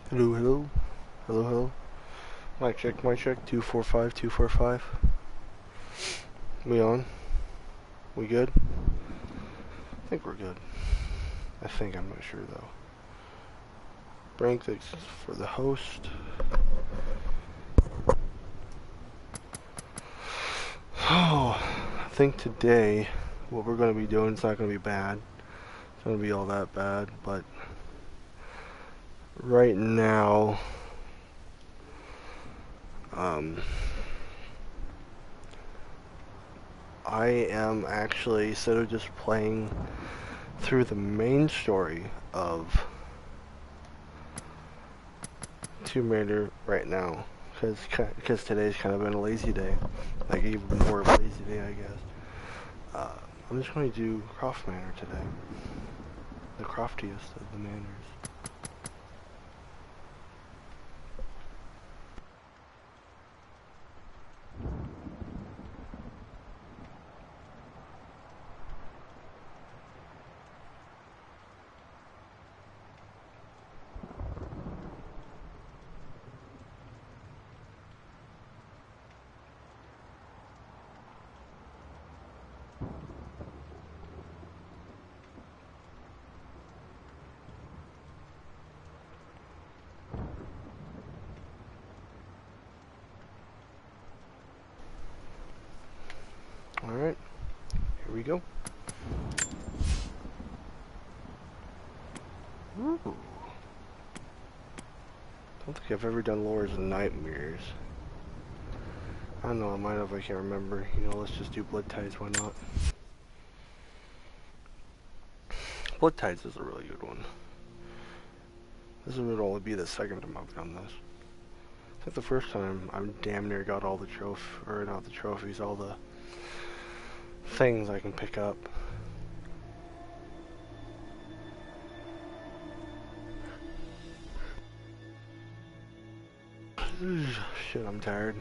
Hello, hello. Hello, hello. Mic check, mic check. 245, 245. We on? We good? I think we're good. I think, I'm not sure though. Rank for the host. Oh, I think today what we're going to be doing is not going to be bad. It's going to be all that bad, but right now, I am actually, instead of just playing through the main story of Tomb Raider right now, because today's kind of been a lazy day, like even more of a lazy day, I guess. I'm just going to do Croft Manor today, the croftiest of the manors. Alright, here we go. Ooh. Don't think I've ever done Lures and Nightmares. I don't know, I might have, I can't remember. You know, let's just do Blood Tides, why not? Blood Tides is a really good one. This would only be the second time I've done this. I think the first time I damn near got all the not the trophies, all the things I can pick up. Shit, I'm tired.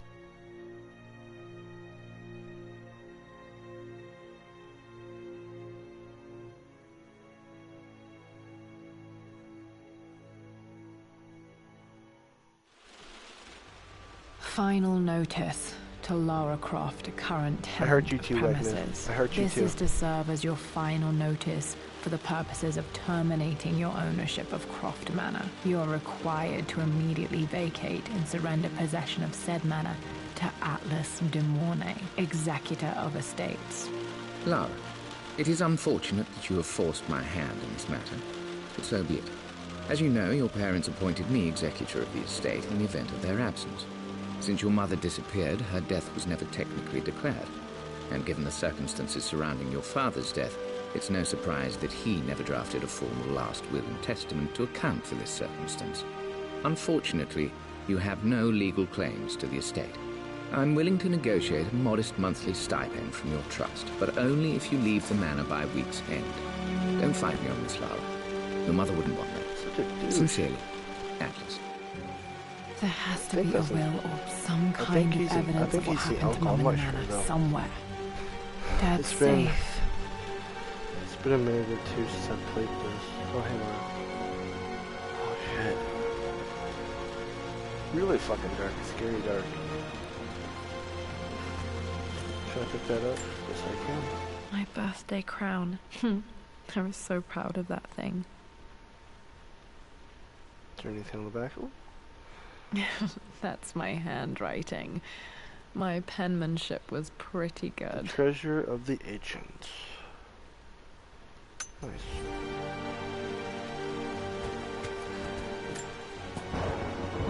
Final notice to Lara Croft, current tenant I heard you too, premises. Agnes. I heard you this too. This is to serve as your final notice for the purposes of terminating your ownership of Croft Manor. You are required to immediately vacate and surrender possession of said manor to Atlas de Mornay, executor of estates. Lara, it is unfortunate that you have forced my hand in this matter, but so be it. As you know, your parents appointed me executor of the estate in the event of their absence. Since your mother disappeared, her death was never technically declared. And given the circumstances surrounding your father's death, it's no surprise that he never drafted a formal last will and testament to account for this circumstance. Unfortunately, you have no legal claims to the estate. I'm willing to negotiate a modest monthly stipend from your trust, but only if you leave the manor by week's end. Don't fight me on this, Lara. Your mother wouldn't want that. Sincerely, Atlas. There has to be a will or some kind of evidence of what happened to Mum and Nana somewhere. Dad's safe. It's been a minute or two since I played this. Oh, hang on. Oh, shit. Really fucking dark. Scary dark. Should I pick that up? Yes, I can. My birthday crown. I was so proud of that thing. Is there anything on the back? Ooh. That's my handwriting. My penmanship was pretty good. The treasure of the ancients. Nice.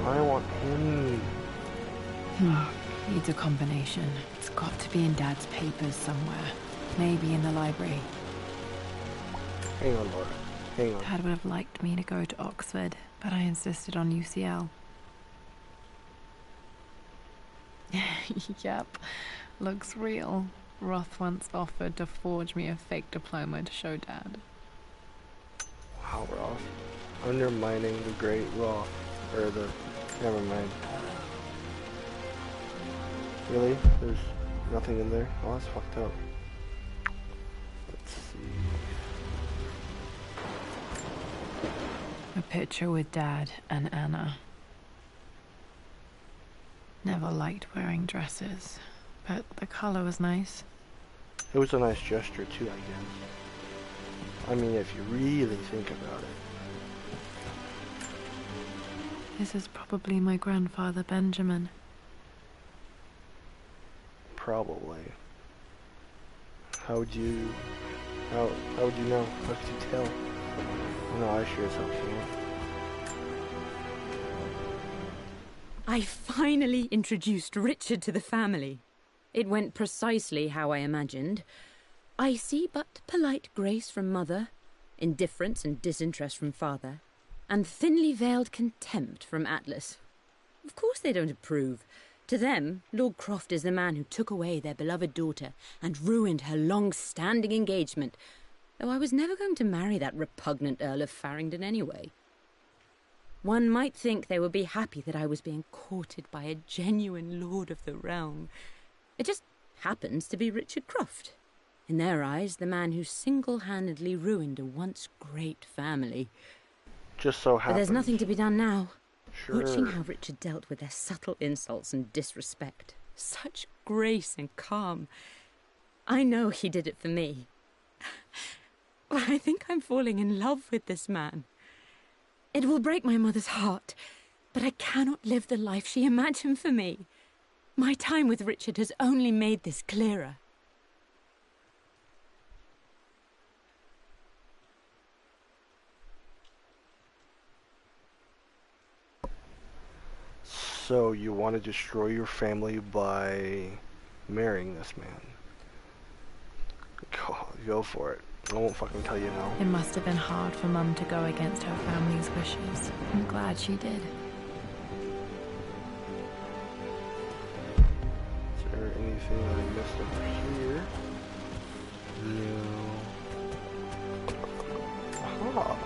I want him. Needs a combination. It's got to be in Dad's papers somewhere. Maybe in the library. Hang on, Laura. Hang on. Dad would have liked me to go to Oxford, but I insisted on UCL. Yep, looks real. Roth once offered to forge me a fake diploma to show Dad. Wow, Roth. Undermining the great Roth. Or the... Never mind. Really? There's nothing in there? Oh, that's fucked up. Let's see... A picture with Dad and Anna. Never liked wearing dresses, but the color was nice. It was a nice gesture too, I guess. I mean, if you really think about it. This is probably my grandfather Benjamin. Probably. How would you know? How could you tell? No, I sure as hell can't. I finally introduced Richard to the family. It went precisely how I imagined. I see but polite grace from mother, indifference and disinterest from father, and thinly veiled contempt from Atlas. Of course they don't approve. To them, Lord Croft is the man who took away their beloved daughter and ruined her long-standing engagement, though I was never going to marry that repugnant Earl of Farringdon anyway. One might think they would be happy that I was being courted by a genuine lord of the realm. It just happens to be Richard Croft. In their eyes, the man who single-handedly ruined a once great family. Just so happens. But there's nothing to be done now. Sure. Watching how Richard dealt with their subtle insults and disrespect. Such grace and calm. I know he did it for me. I think I'm falling in love with this man. It will break my mother's heart, but I cannot live the life she imagined for me. My time with Richard has only made this clearer. So you want to destroy your family by marrying this man? Go for it. I won't fucking tell you no. It must have been hard for Mum to go against her family's wishes. I'm glad she did. Is there anything I missed over here? No. Aha.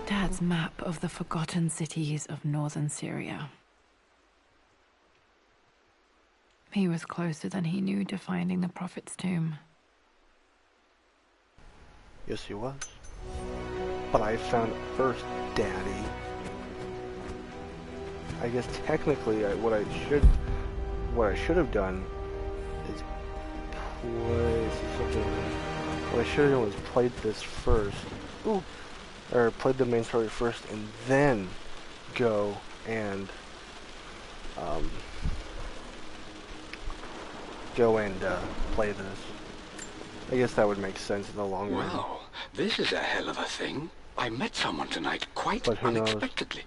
Dad's map of the forgotten cities of northern Syria. He was closer than he knew to finding the Prophet's tomb. Yes, he was. But I found it first, Daddy. I guess technically, what I should have done is what I should have done was played this first. Ooh. Or played the main story first, and then go and play this. I guess that would make sense in the long run. Wow, this is a hell of a thing. I met someone tonight quite unexpectedly.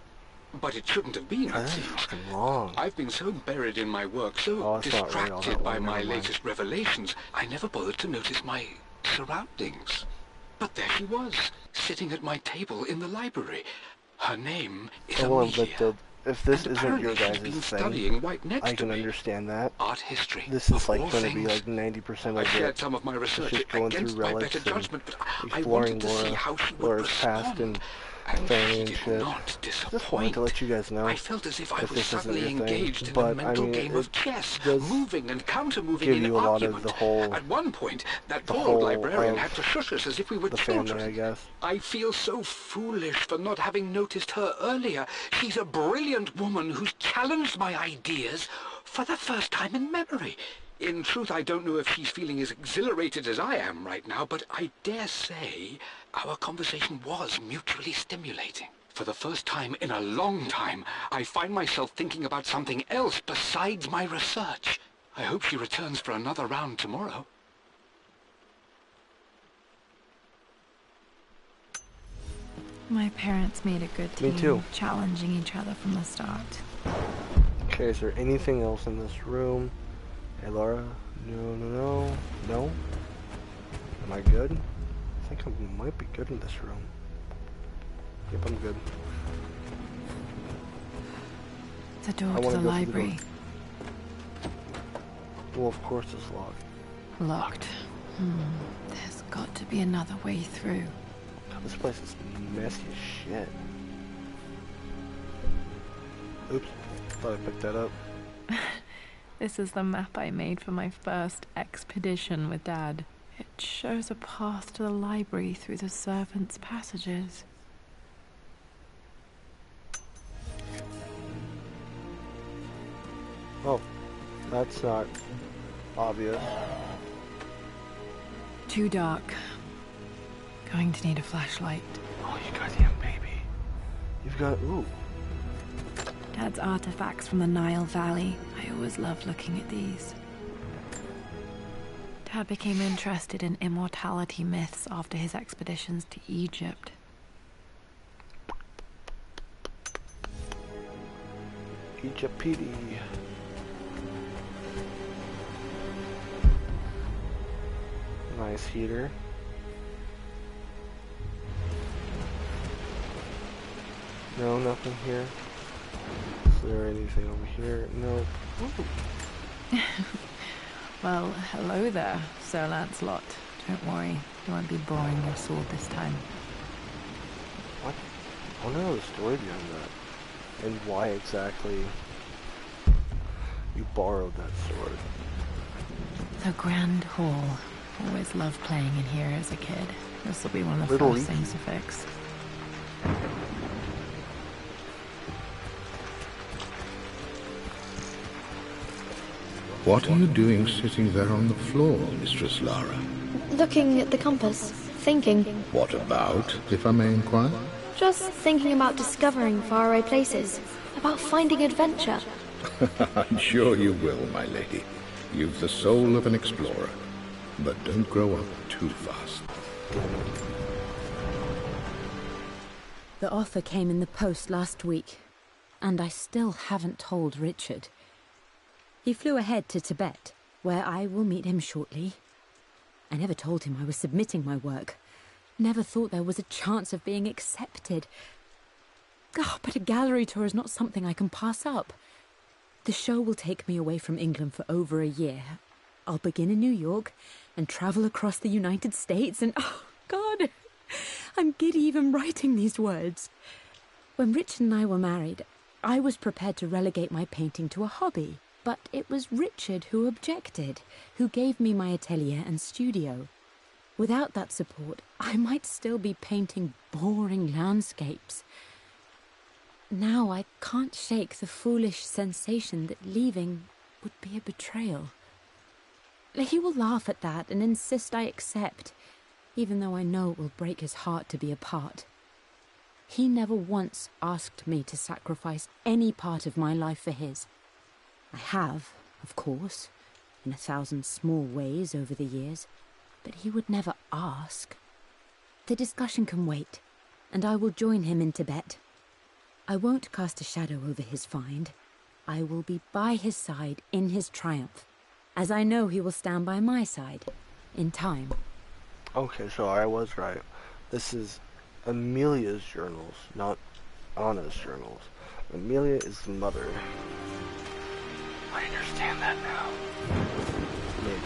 But it shouldn't have been, it seems. Fucking long. I've been so buried in my work, so distracted by my latest revelations, I never bothered to notice my surroundings. But there she was, sitting at my table in the library. Her name is Amelia. If this isn't your guys' thing, I can understand that. Art history. This is like going to be like 90% of it. I shared some of my research just going against through my relics better judgment, but I exploring wanted to see how she would Laura's past respond. and family and she shit. did not Just wanted disappoint. to let you guys know. I felt as if I was this isn't suddenly your thing, engaged in but a mental I mean, game of chess, does moving and counter-moving give in you a lot argument. of the whole, At one point, that poor whole old librarian of had to shush us as if we were the children. family, I guess. I feel so foolish for not having noticed her earlier. She's a brilliant woman who's challenged my ideas for the first time in memory. In truth, I don't know if she's feeling as exhilarated as I am right now, but I dare say our conversation was mutually stimulating. For the first time in a long time, I find myself thinking about something else besides my research. I hope she returns for another round tomorrow. My parents made a good team, Me too. challenging each other from the start. Okay, is there anything else in this room? Hey, Laura? No. Am I good? I think I might be good in this room. Yep, I'm good. The door I to wanna the go through the library. Well, of course it's locked. Locked. There's got to be another way through. God, this place is messy as shit. Oops, thought I picked that up. This is the map I made for my first expedition with Dad. It shows a path to the library through the servants' passages. Oh, that's not obvious. Too dark. Going to need a flashlight. Oh, you goddamn baby. You've got, ooh. Dad's artifacts from the Nile Valley. I always loved looking at these. Dad became interested in immortality myths after his expeditions to Egypt. Egypt PD. Nice heater. No, nothing here. Is there anything over here? Nope. Ooh. Well, hello there, Sir Lancelot. Don't worry, you won't be boring your sword this time. What? I want to know the story behind that. And why exactly you borrowed that sword. The Grand Hall. Always loved playing in here as a kid. This will be one of the Little first things to fix. What are you doing sitting there on the floor, Mistress Lara? Looking at the compass, thinking. What about, if I may inquire? Just thinking about discovering faraway places, about finding adventure. I'm sure you will, my lady. You've the soul of an explorer. But don't grow up too fast. The offer came in the post last week, and I still haven't told Richard. He flew ahead to Tibet, where I will meet him shortly. I never told him I was submitting my work. Never thought there was a chance of being accepted. Oh, but a gallery tour is not something I can pass up. The show will take me away from England for over a year. I'll begin in New York and travel across the United States and, oh, God, I'm giddy even writing these words. When Richard and I were married, I was prepared to relegate my painting to a hobby. But it was Richard who objected, who gave me my atelier and studio. Without that support, I might still be painting boring landscapes. Now I can't shake the foolish sensation that leaving would be a betrayal. He will laugh at that and insist I accept, even though I know it will break his heart to be apart. He never once asked me to sacrifice any part of my life for his. I have, of course, in 1,000 small ways over the years, but he would never ask. The discussion can wait, and I will join him in Tibet. I won't cast a shadow over his find. I will be by his side in his triumph, as I know he will stand by my side, in time. Okay, so I was right. This is Amelia's journals, not Anna's journals. Amelia is the mother. I understand that now. Maybe.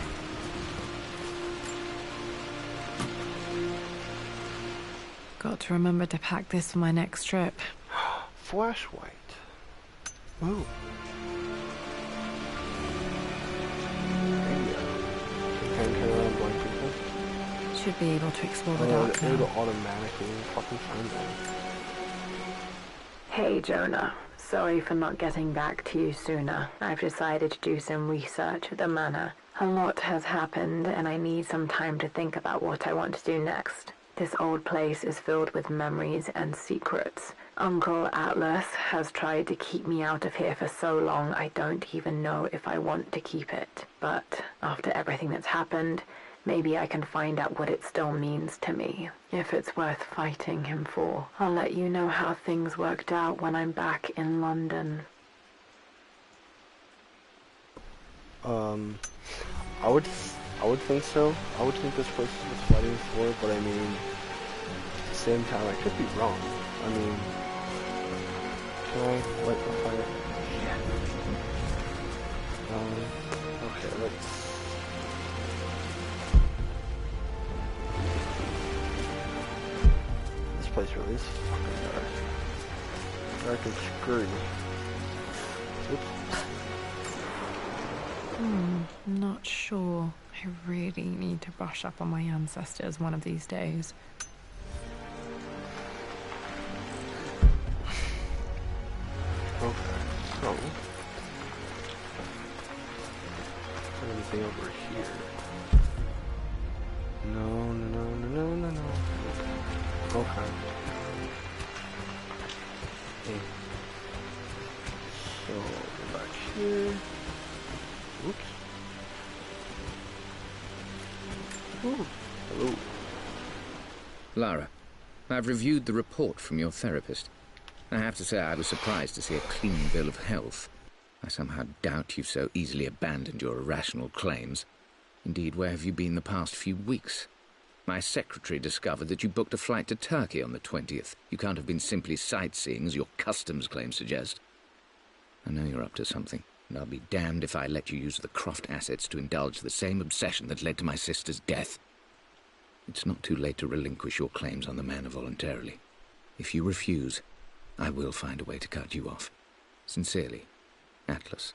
Got to remember to pack this for my next trip. Flash white. Ooh. Can turn around blind people? Should be able to explore the Oh, dark it'll now. automatically fucking find them. Hey, Jonah. Sorry for not getting back to you sooner. I've decided to do some research at the manor. A lot has happened, and I need some time to think about what I want to do next. This old place is filled with memories and secrets. Uncle Atlas has tried to keep me out of here for so long I don't even know if I want to keep it. But after everything that's happened, maybe I can find out what it still means to me. If it's worth fighting him for. I'll let you know how things worked out when I'm back in London. I would think so. I would think this place is worth fighting for, but I mean, at the same time, I could be wrong. I mean, can I light the fire? Okay, let's... This place really is fucking dark. Dark and screwy. Oops. Not sure. I really need to brush up on my ancestors one of these days. Okay, so... something over here. No, no, no, no, no, no, no. Okay. Okay. So, go back here. Oops. Ooh. Hello. Lara, I've reviewed the report from your therapist. I have to say I was surprised to see a clean bill of health. I somehow doubt you've so easily abandoned your irrational claims. Indeed, where have you been the past few weeks? My secretary discovered that you booked a flight to Turkey on the 20th. You can't have been simply sightseeing, as your customs claims suggest. I know you're up to something, and I'll be damned if I let you use the Croft assets to indulge the same obsession that led to my sister's death. It's not too late to relinquish your claims on the manor voluntarily. If you refuse, I will find a way to cut you off. Sincerely, Atlas.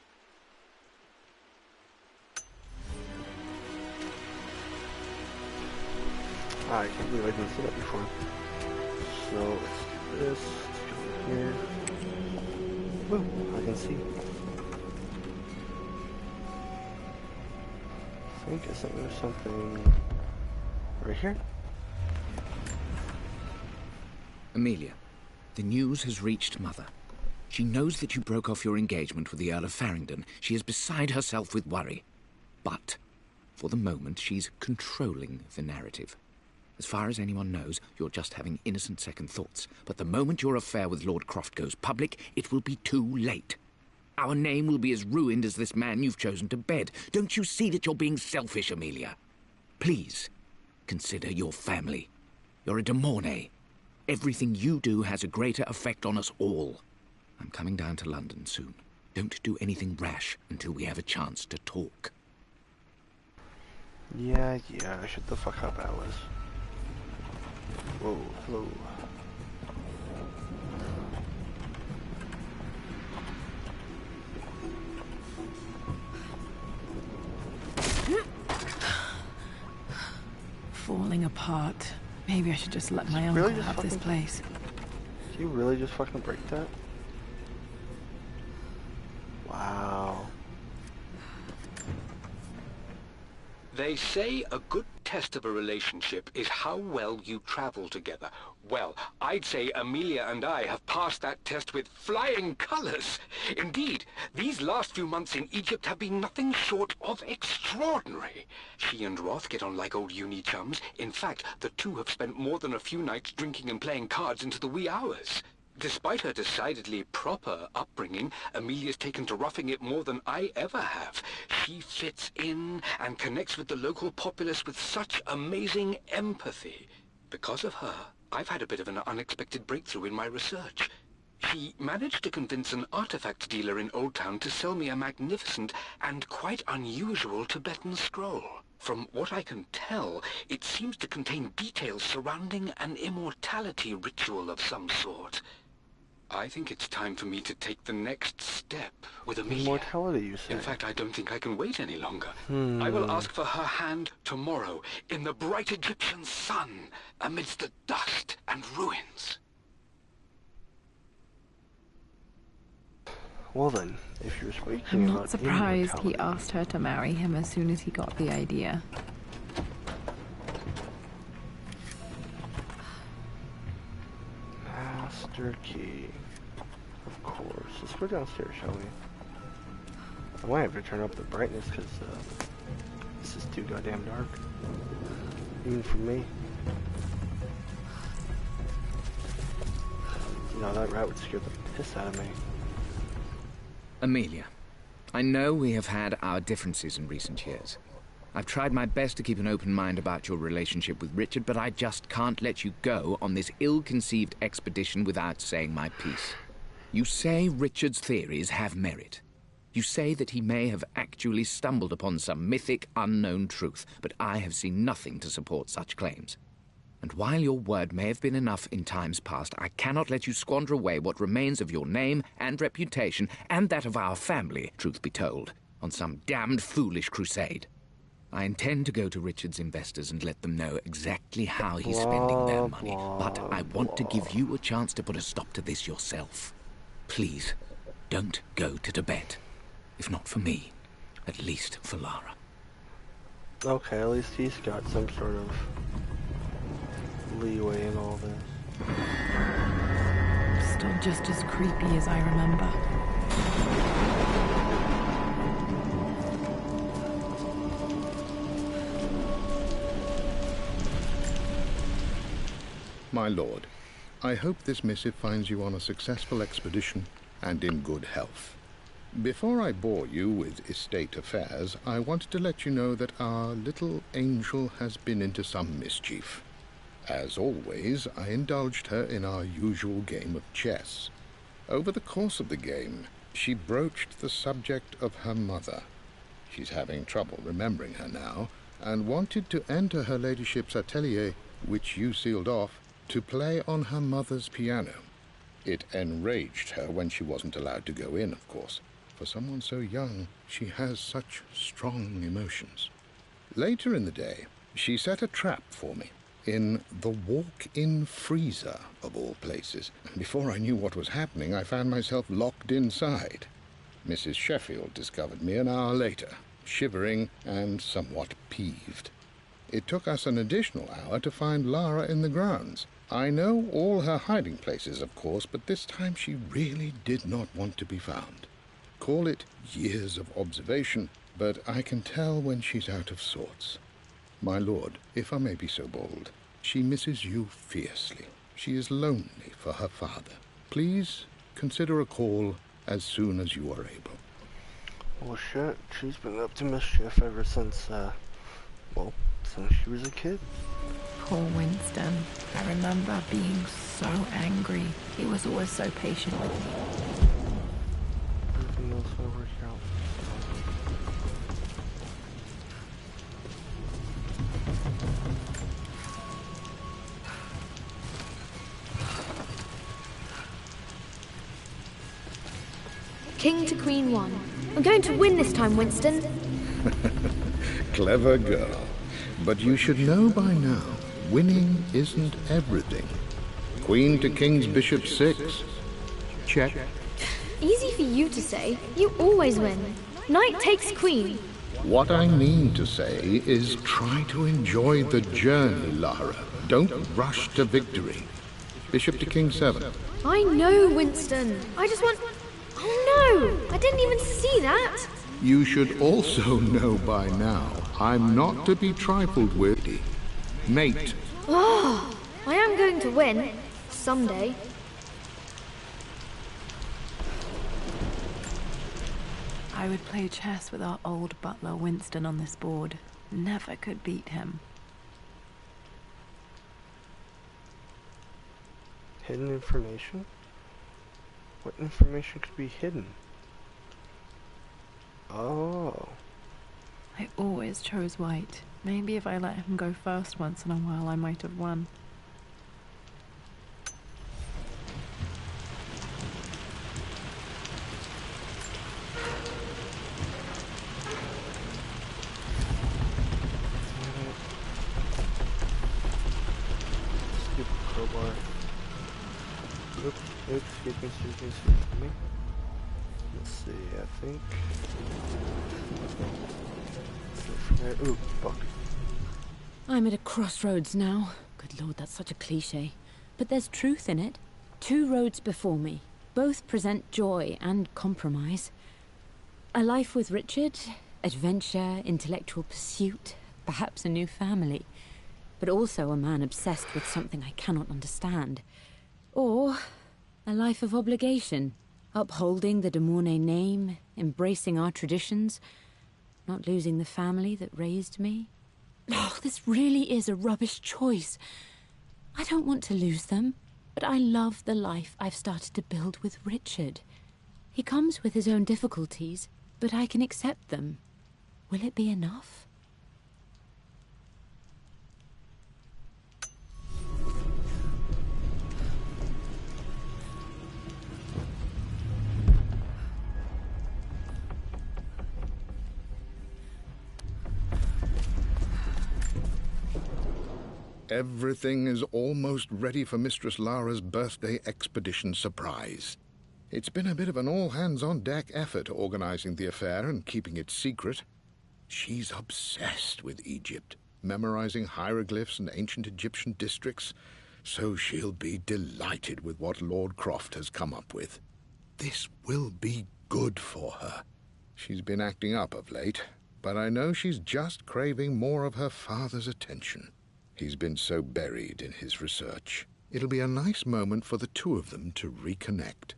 I can't believe I didn't see that before. So let's do this. Let's go here. Woo, I can see. I think there's something right here. Amelia, the news has reached Mother. She knows that you broke off your engagement with the Earl of Farringdon. She is beside herself with worry. But, for the moment, she's controlling the narrative. As far as anyone knows, you're just having innocent second thoughts. But the moment your affair with Lord Croft goes public, it will be too late. Our name will be as ruined as this man you've chosen to bed. Don't you see that you're being selfish, Amelia? Please, consider your family. You're a de Mornay. Everything you do has a greater effect on us all. I'm coming down to London soon. Don't do anything rash until we have a chance to talk. Yeah, shut the fuck up, Alice. Whoa, hello. Falling apart. Maybe I should just let my uncle Really have this place. Did you really just fucking break that? Wow. They say a good test of a relationship is how well you travel together. Well, I'd say Amelia and I have passed that test with flying colors. Indeed, these last few months in Egypt have been nothing short of extraordinary. She and Roth get on like old uni chums. In fact, the two have spent more than a few nights drinking and playing cards into the wee hours. Despite her decidedly proper upbringing, Amelia's taken to roughing it more than I ever have. She fits in and connects with the local populace with such amazing empathy. Because of her, I've had a bit of an unexpected breakthrough in my research. She managed to convince an artifact dealer in Old Town to sell me a magnificent and quite unusual Tibetan scroll. From what I can tell, it seems to contain details surrounding an immortality ritual of some sort. I think it's time for me to take the next step with Amelia. Immortality, you say? In fact, I don't think I can wait any longer. I will ask for her hand tomorrow, in the bright Egyptian sun, amidst the dust and ruins. Well then, if you're speaking I'm about not surprised he immortality, asked her to marry him as soon as he got the idea. Master key. Of course. Let's go downstairs, shall we? I might have to turn up the brightness because this is too goddamn dark. Even for me. You know, that rat would scare the piss out of me. Amelia, I know we have had our differences in recent years. I've tried my best to keep an open mind about your relationship with Richard, but I just can't let you go on this ill-conceived expedition without saying my piece. You say Richard's theories have merit. You say that he may have actually stumbled upon some mythic, unknown truth, but I have seen nothing to support such claims. And while your word may have been enough in times past, I cannot let you squander away what remains of your name and reputation, and that of our family, truth be told, on some damned foolish crusade. I intend to go to Richard's investors and let them know exactly how he's spending their money, but I want to give you a chance to put a stop to this yourself. Please, don't go to Tibet. If not for me, at least for Lara. Okay, at least he's got some sort of leeway in all this. Still just as creepy as I remember. My lord, I hope this missive finds you on a successful expedition and in good health. Before I bore you with estate affairs, I wanted to let you know that our little angel has been into some mischief. As always, I indulged her in our usual game of chess. Over the course of the game, she broached the subject of her mother. She's having trouble remembering her now, and wanted to enter her ladyship's atelier, which you sealed off, to play on her mother's piano. It enraged her when she wasn't allowed to go in, of course. For someone so young, she has such strong emotions. Later in the day, she set a trap for me in the walk-in freezer, of all places. And before I knew what was happening, I found myself locked inside. Mrs. Sheffield discovered me an hour later, shivering and somewhat peeved. It took us an additional hour to find Lara in the grounds. I know all her hiding places, of course, but this time she really did not want to be found. Call it years of observation, but I can tell when she's out of sorts. My lord, if I may be so bold, she misses you fiercely. She is lonely for her father. Please consider a call as soon as you are able. Well, shit, she's been up to mischief ever since, well, since she was a kid. Poor Winston. I remember being so angry. He was always so patient with me. Everything else will work out. King to Queen 1. I'm going to win this time, Winston. Clever girl. But you should know by now, winning isn't everything. Queen to King's Bishop 6. Check. Easy for you to say. You always win. Knight takes queen. What I mean to say is try to enjoy the journey, Lara. Don't rush to victory. Bishop to King 7. I know, Winston. I just want... Oh no! I didn't even see that. You should also know by now, I'm not to be trifled with. Mate. Oh, I am going to win. Someday. I would play chess with our old butler Winston on this board. Never could beat him. Hidden information? What information could be hidden? Oh. I always chose white. Maybe if I let him go first once in a while, I might have won. Stupid crowbar. Oops, excuse me. Let's see, I think. Ooh, fuck. I'm at a crossroads now. Good lord, that's such a cliche. But there's truth in it. Two roads before me. Both present joy and compromise. A life with Richard, adventure, intellectual pursuit, perhaps a new family. But also a man obsessed with something I cannot understand. Or a life of obligation, upholding the de Mornay name, embracing our traditions, not losing the family that raised me. Oh, this really is a rubbish choice. I don't want to lose them, but I love the life I've started to build with Richard. He comes with his own difficulties, but I can accept them. Will it be enough? Everything is almost ready for Mistress Lara's birthday expedition surprise. It's been a bit of an all-hands-on-deck effort organizing the affair and keeping it secret. She's obsessed with Egypt, memorizing hieroglyphs and ancient Egyptian districts, so she'll be delighted with what Lord Croft has come up with. This will be good for her. She's been acting up of late, but I know she's just craving more of her father's attention. He's been so buried in his research. It'll be a nice moment for the two of them to reconnect.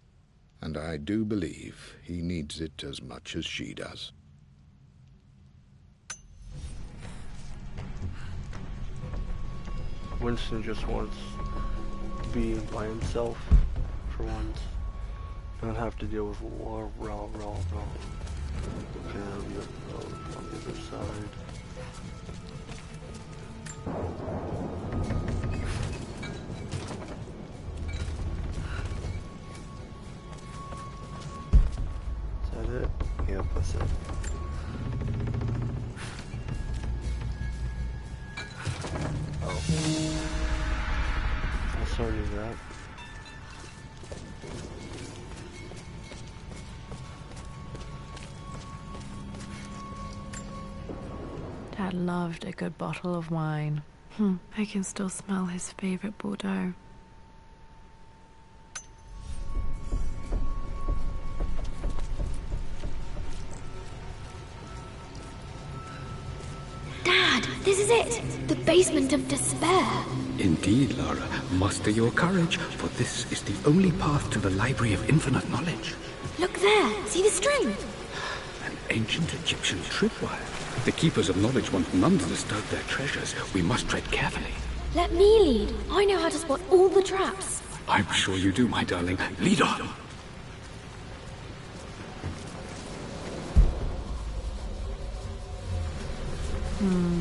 And I do believe he needs it as much as she does. Winston just wants to be by himself for once. Not have to deal with raw. Okay, that'll be on the other side. Is that it? Yep, that's it. Oh. I started that. Dad loved a good bottle of wine. I can still smell his favorite Bordeaux. Dad, this is it! The basement of despair! Indeed, Lara. Muster your courage, for this is the only path to the Library of Infinite Knowledge. Look there! See the string? An ancient Egyptian tripwire. The Keepers of Knowledge want none to disturb their treasures. We must tread carefully. Let me lead. I know how to spot all the traps. I'm sure you do, my darling. Lead on!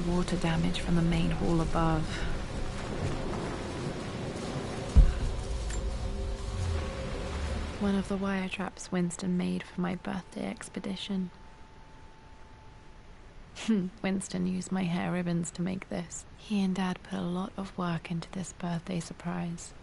Water damage from the main hall above. One of the wire traps Winston made for my birthday expedition. Winston used my hair ribbons to make this. He and Dad put a lot of work into this birthday surprise.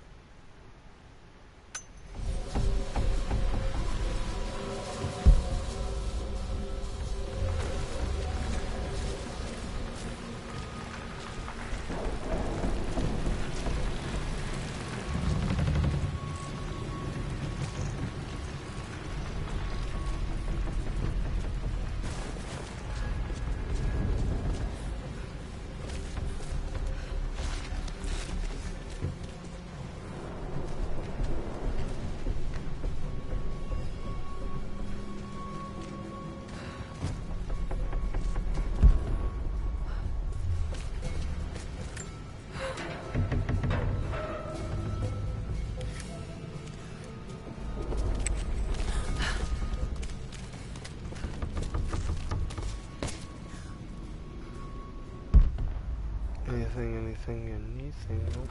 Anything, nope.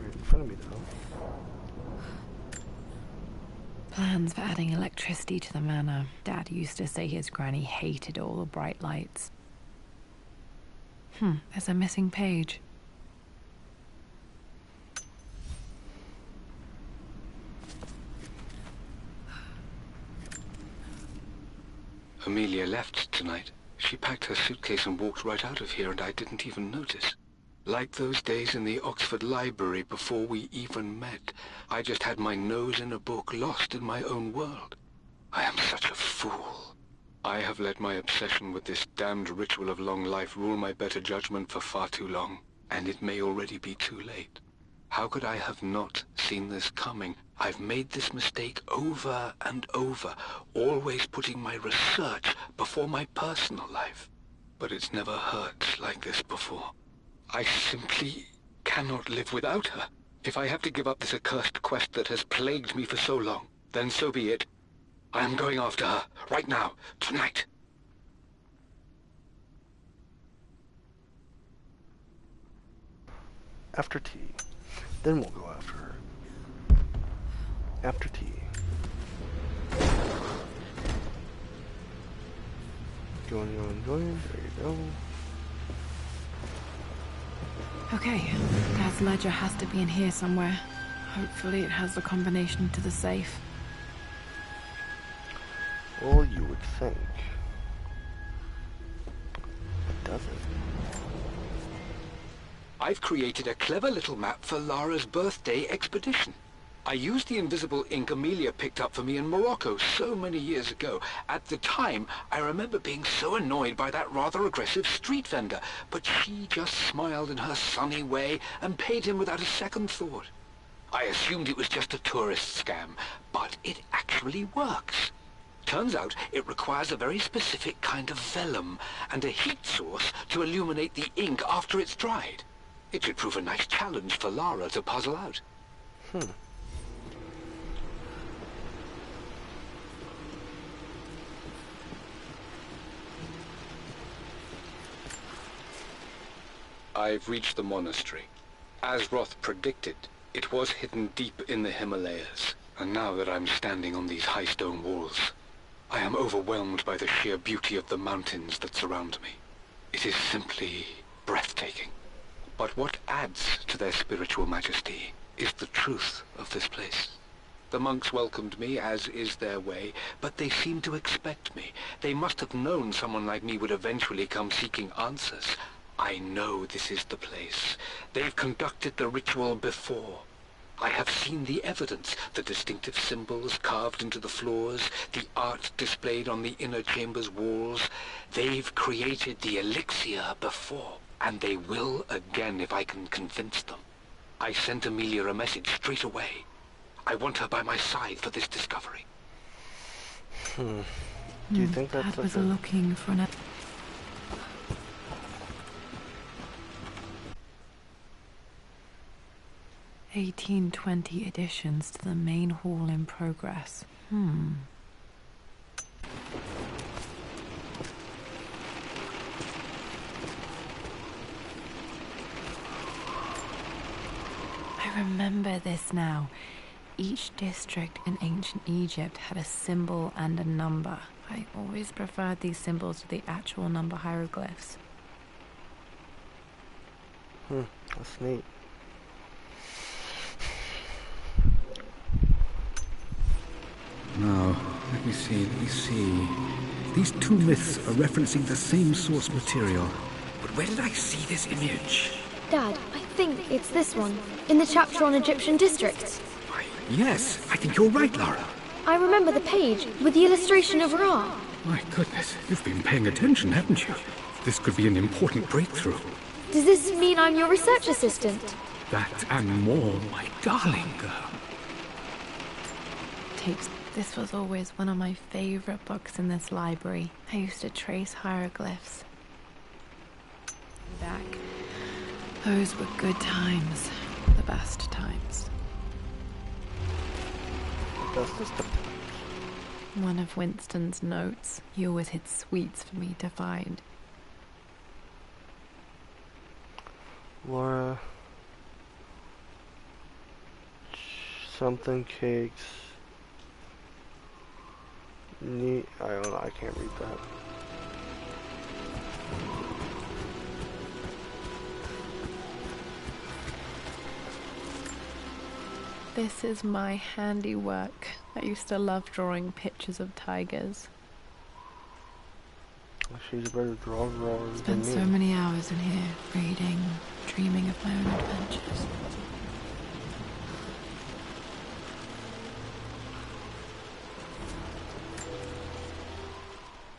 Right in front of me though. Plans for adding electricity to the manor. Dad used to say his granny hated all the bright lights. There's a missing page. Amelia left tonight. She packed her suitcase and walked right out of here, and I didn't even notice. Like those days in the Oxford Library before we even met, I just had my nose in a book, lost in my own world. I am such a fool. I have let my obsession with this damned ritual of long life rule my better judgment for far too long, and it may already be too late. How could I have not seen this coming? I've made this mistake over and over, always putting my research before my personal life. But it's never hurt like this before. I simply cannot live without her. If I have to give up this accursed quest that has plagued me for so long, then so be it. I am going after her, right now, tonight. After tea. Then we'll go after her. After tea. Going. There you go. Okay, Dad's ledger has to be in here somewhere. Hopefully it has the combination to the safe. Well, you would think. I've created a clever little map for Lara's birthday expedition. I used the invisible ink Amelia picked up for me in Morocco so many years ago. At the time, I remember being so annoyed by that rather aggressive street vendor, but she just smiled in her sunny way and paid him without a second thought. I assumed it was just a tourist scam, but it actually works. Turns out it requires a very specific kind of vellum and a heat source to illuminate the ink after it's dried. It should prove a nice challenge for Lara to puzzle out. I've reached the monastery. As Roth predicted, it was hidden deep in the Himalayas, and now that I'm standing on these high stone walls, I am overwhelmed by the sheer beauty of the mountains that surround me. It is simply breathtaking. But what adds to their spiritual majesty is the truth of this place. The monks welcomed me, as is their way, but they seemed to expect me. They must have known someone like me would eventually come seeking answers. I know this is the place. They've conducted the ritual before. I have seen the evidence, the distinctive symbols carved into the floors, the art displayed on the inner chamber's walls. They've created the elixir before, and they will again if I can convince them. I sent Amelia a message straight away. I want her by my side for this discovery. Do you think that's Dad like was a... looking for an... 1820 additions to the main hall in progress. I remember this now. Each district in ancient Egypt had a symbol and a number. I always preferred these symbols to the actual number hieroglyphs. That's neat. Now, let me see. These two myths are referencing the same source material. But where did I see this image? Dad, I think it's this one, in the chapter on Egyptian districts. Why, yes, I think you're right, Lara. I remember the page with the illustration of Ra. My goodness, you've been paying attention, haven't you? This could be an important breakthrough. Does this mean I'm your research assistant? That and more, my darling girl. This was always one of my favorite books in this library. I used to trace hieroglyphs. Back. Those were good times. The best times. One of Winston's notes. He always hid sweets for me to find. Laura... Something cakes... Neat. I don't know, I can't read that. This is my handiwork. I used to love drawing pictures of tigers. She's a better drawer than Spent me. so many hours in here, reading, dreaming of my own adventures.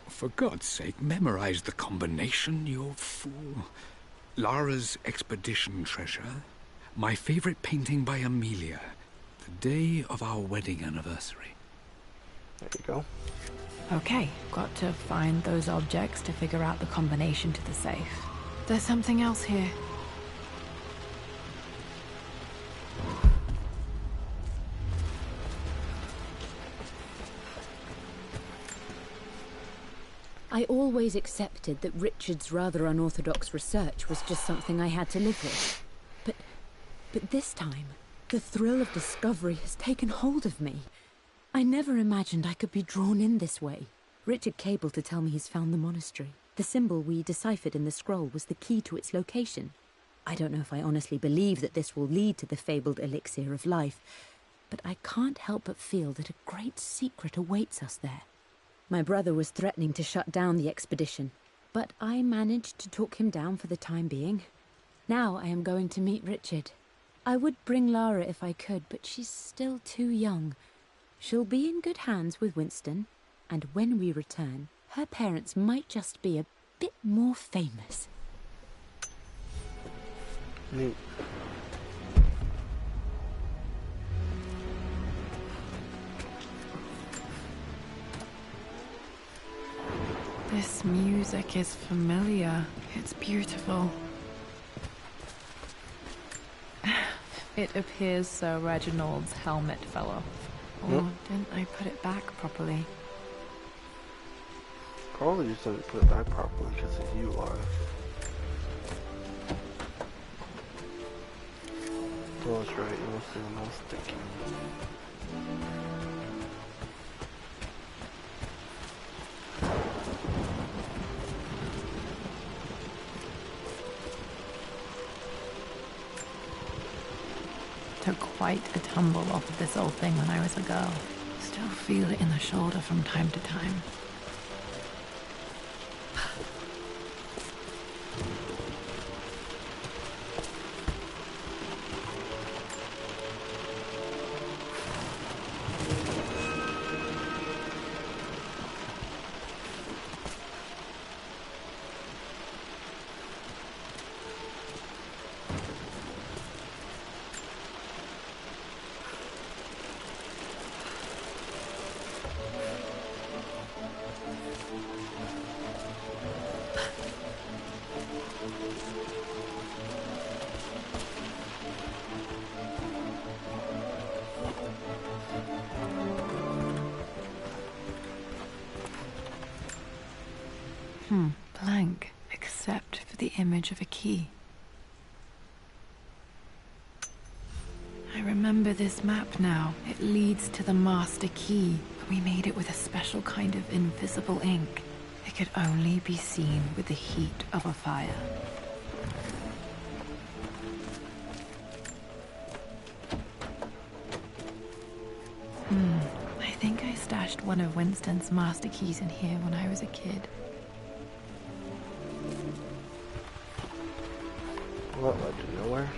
For God's sake, memorize the combination, you fool. Lara's expedition treasure, my favorite painting by Amelia, the day of our wedding anniversary. There you go. Okay, got to find those objects to figure out the combination to the safe. There's something else here. I always accepted that Richard's rather unorthodox research was just something I had to live with. But this time, the thrill of discovery has taken hold of me. I never imagined I could be drawn in this way. Richard cabled to tell me he's found the monastery. The symbol we deciphered in the scroll was the key to its location. I don't know if I honestly believe that this will lead to the fabled elixir of life, but I can't help but feel that a great secret awaits us there. My brother was threatening to shut down the expedition, but I managed to talk him down for the time being. Now I am going to meet Richard. I would bring Lara if I could, but she's still too young. She'll be in good hands with Winston, and when we return, her parents might just be a bit more famous. Neat. This music is familiar. It's beautiful. It appears Sir Reginald's helmet fell off. Or didn't I put it back properly? Probably just didn't put it back properly because of you, Laura. Oh, that's right, you must be the most sticky. Took quite a tumble off of this old thing when I was a girl. Still feel it in the shoulder from time to time. Blank, except for the image of a key. I remember this map now. It leads to the master key. We made it with a special kind of invisible ink. It could only be seen with the heat of a fire. I think I stashed one of Winston's master keys in here when I was a kid. Well, that led to nowhere.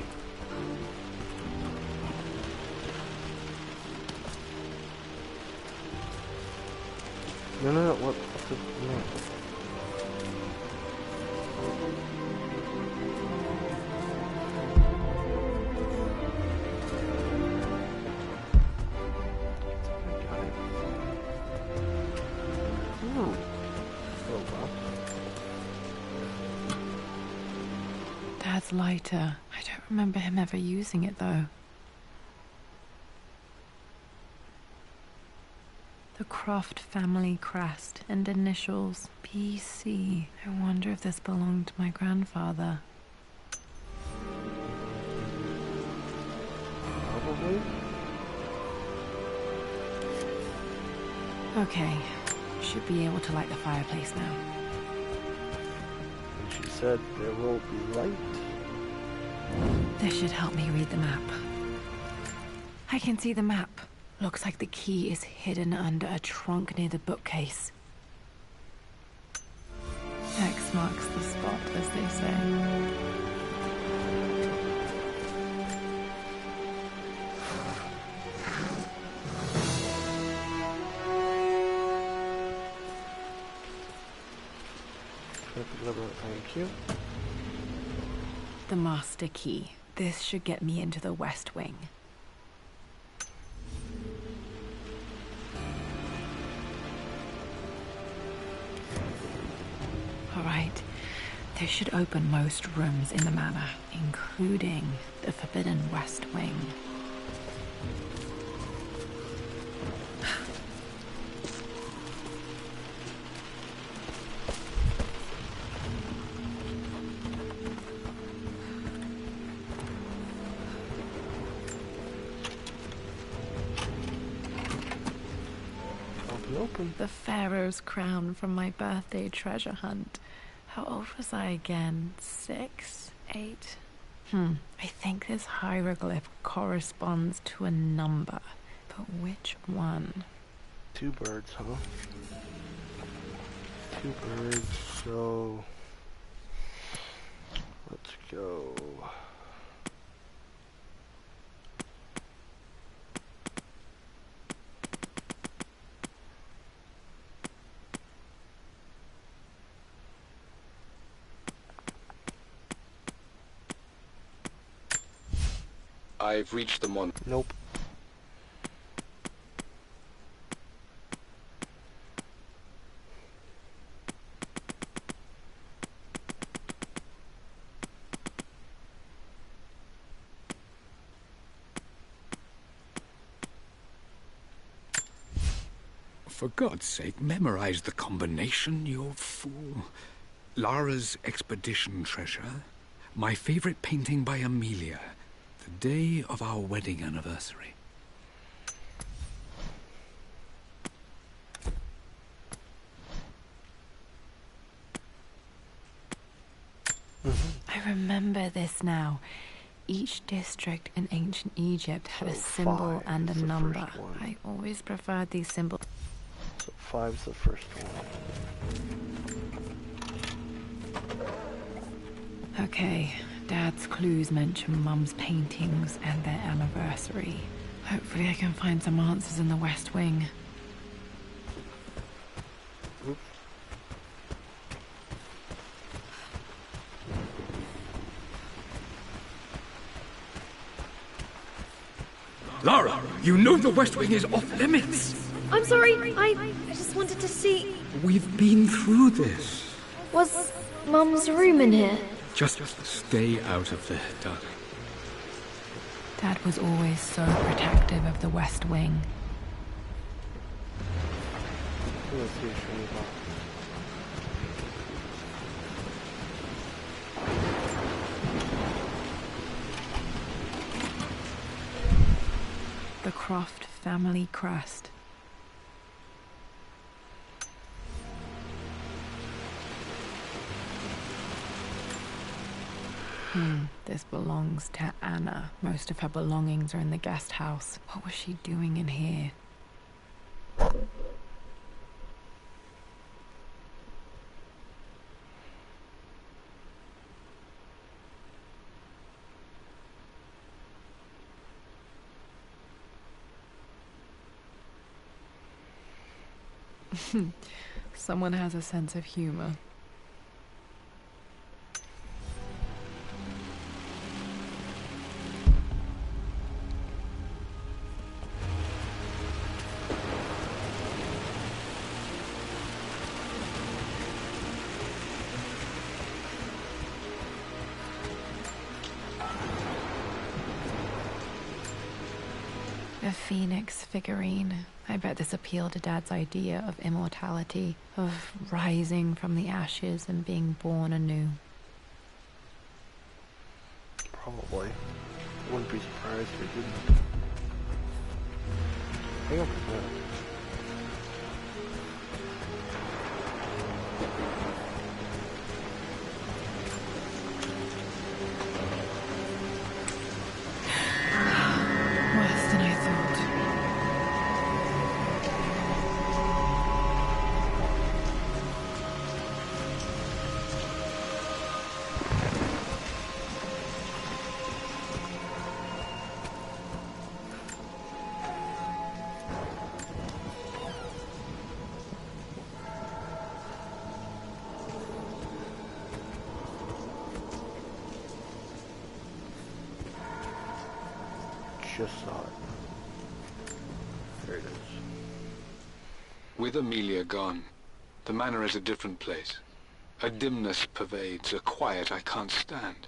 No, what the, no. I got it. Ooh. Oh, wow. Dad's lighter. I don't remember him ever using it, though. The Croft family crest and initials PC. I wonder if this belonged to my grandfather. Probably. Okay, should be able to light the fireplace now. And she said there will be light. This should help me read the map. I can see the map. Looks like the key is hidden under a trunk near the bookcase. X marks the spot, as they say. Thank you. The master key. This should get me into the West Wing. Alright, this should open most rooms in the manor, including the forbidden West Wing. Open. The Pharaoh's crown from my birthday treasure hunt. How old was I again? 6? 8? I think this hieroglyph corresponds to a number. But which one? 2 birds, huh? 2 birds, so let's go. I've reached the mon. Nope. For God's sake, memorize the combination, you fool. Lara's expedition treasure. My favorite painting by Amelia. The day of our wedding anniversary. I remember this now. Each district in ancient Egypt had a So symbol 5 and a is the number. first one. I always preferred these symbols. So 5's the first one. Okay, Dad's clues mention Mum's paintings and their anniversary. Hopefully I can find some answers in the West Wing. Oops. Lara, you know the West Wing is off limits. I'm sorry, I just wanted to see... We've been through this. Was Mum's room in here? Just stay out of there, darling. Dad was always so protective of the West Wing. Let's see if we can The Croft family crest. This belongs to Anna. Most of her belongings are in the guest house. What was she doing in here? Someone has a sense of humor. A phoenix figurine. I bet this appealed to Dad's idea of immortality, of rising from the ashes and being born anew. probably. Wouldn't be surprised if it didn't. Hang on for that. Worse than I thought. Just saw it. There it is. With Amelia gone, the manor is a different place. A dimness pervades, a quiet I can't stand.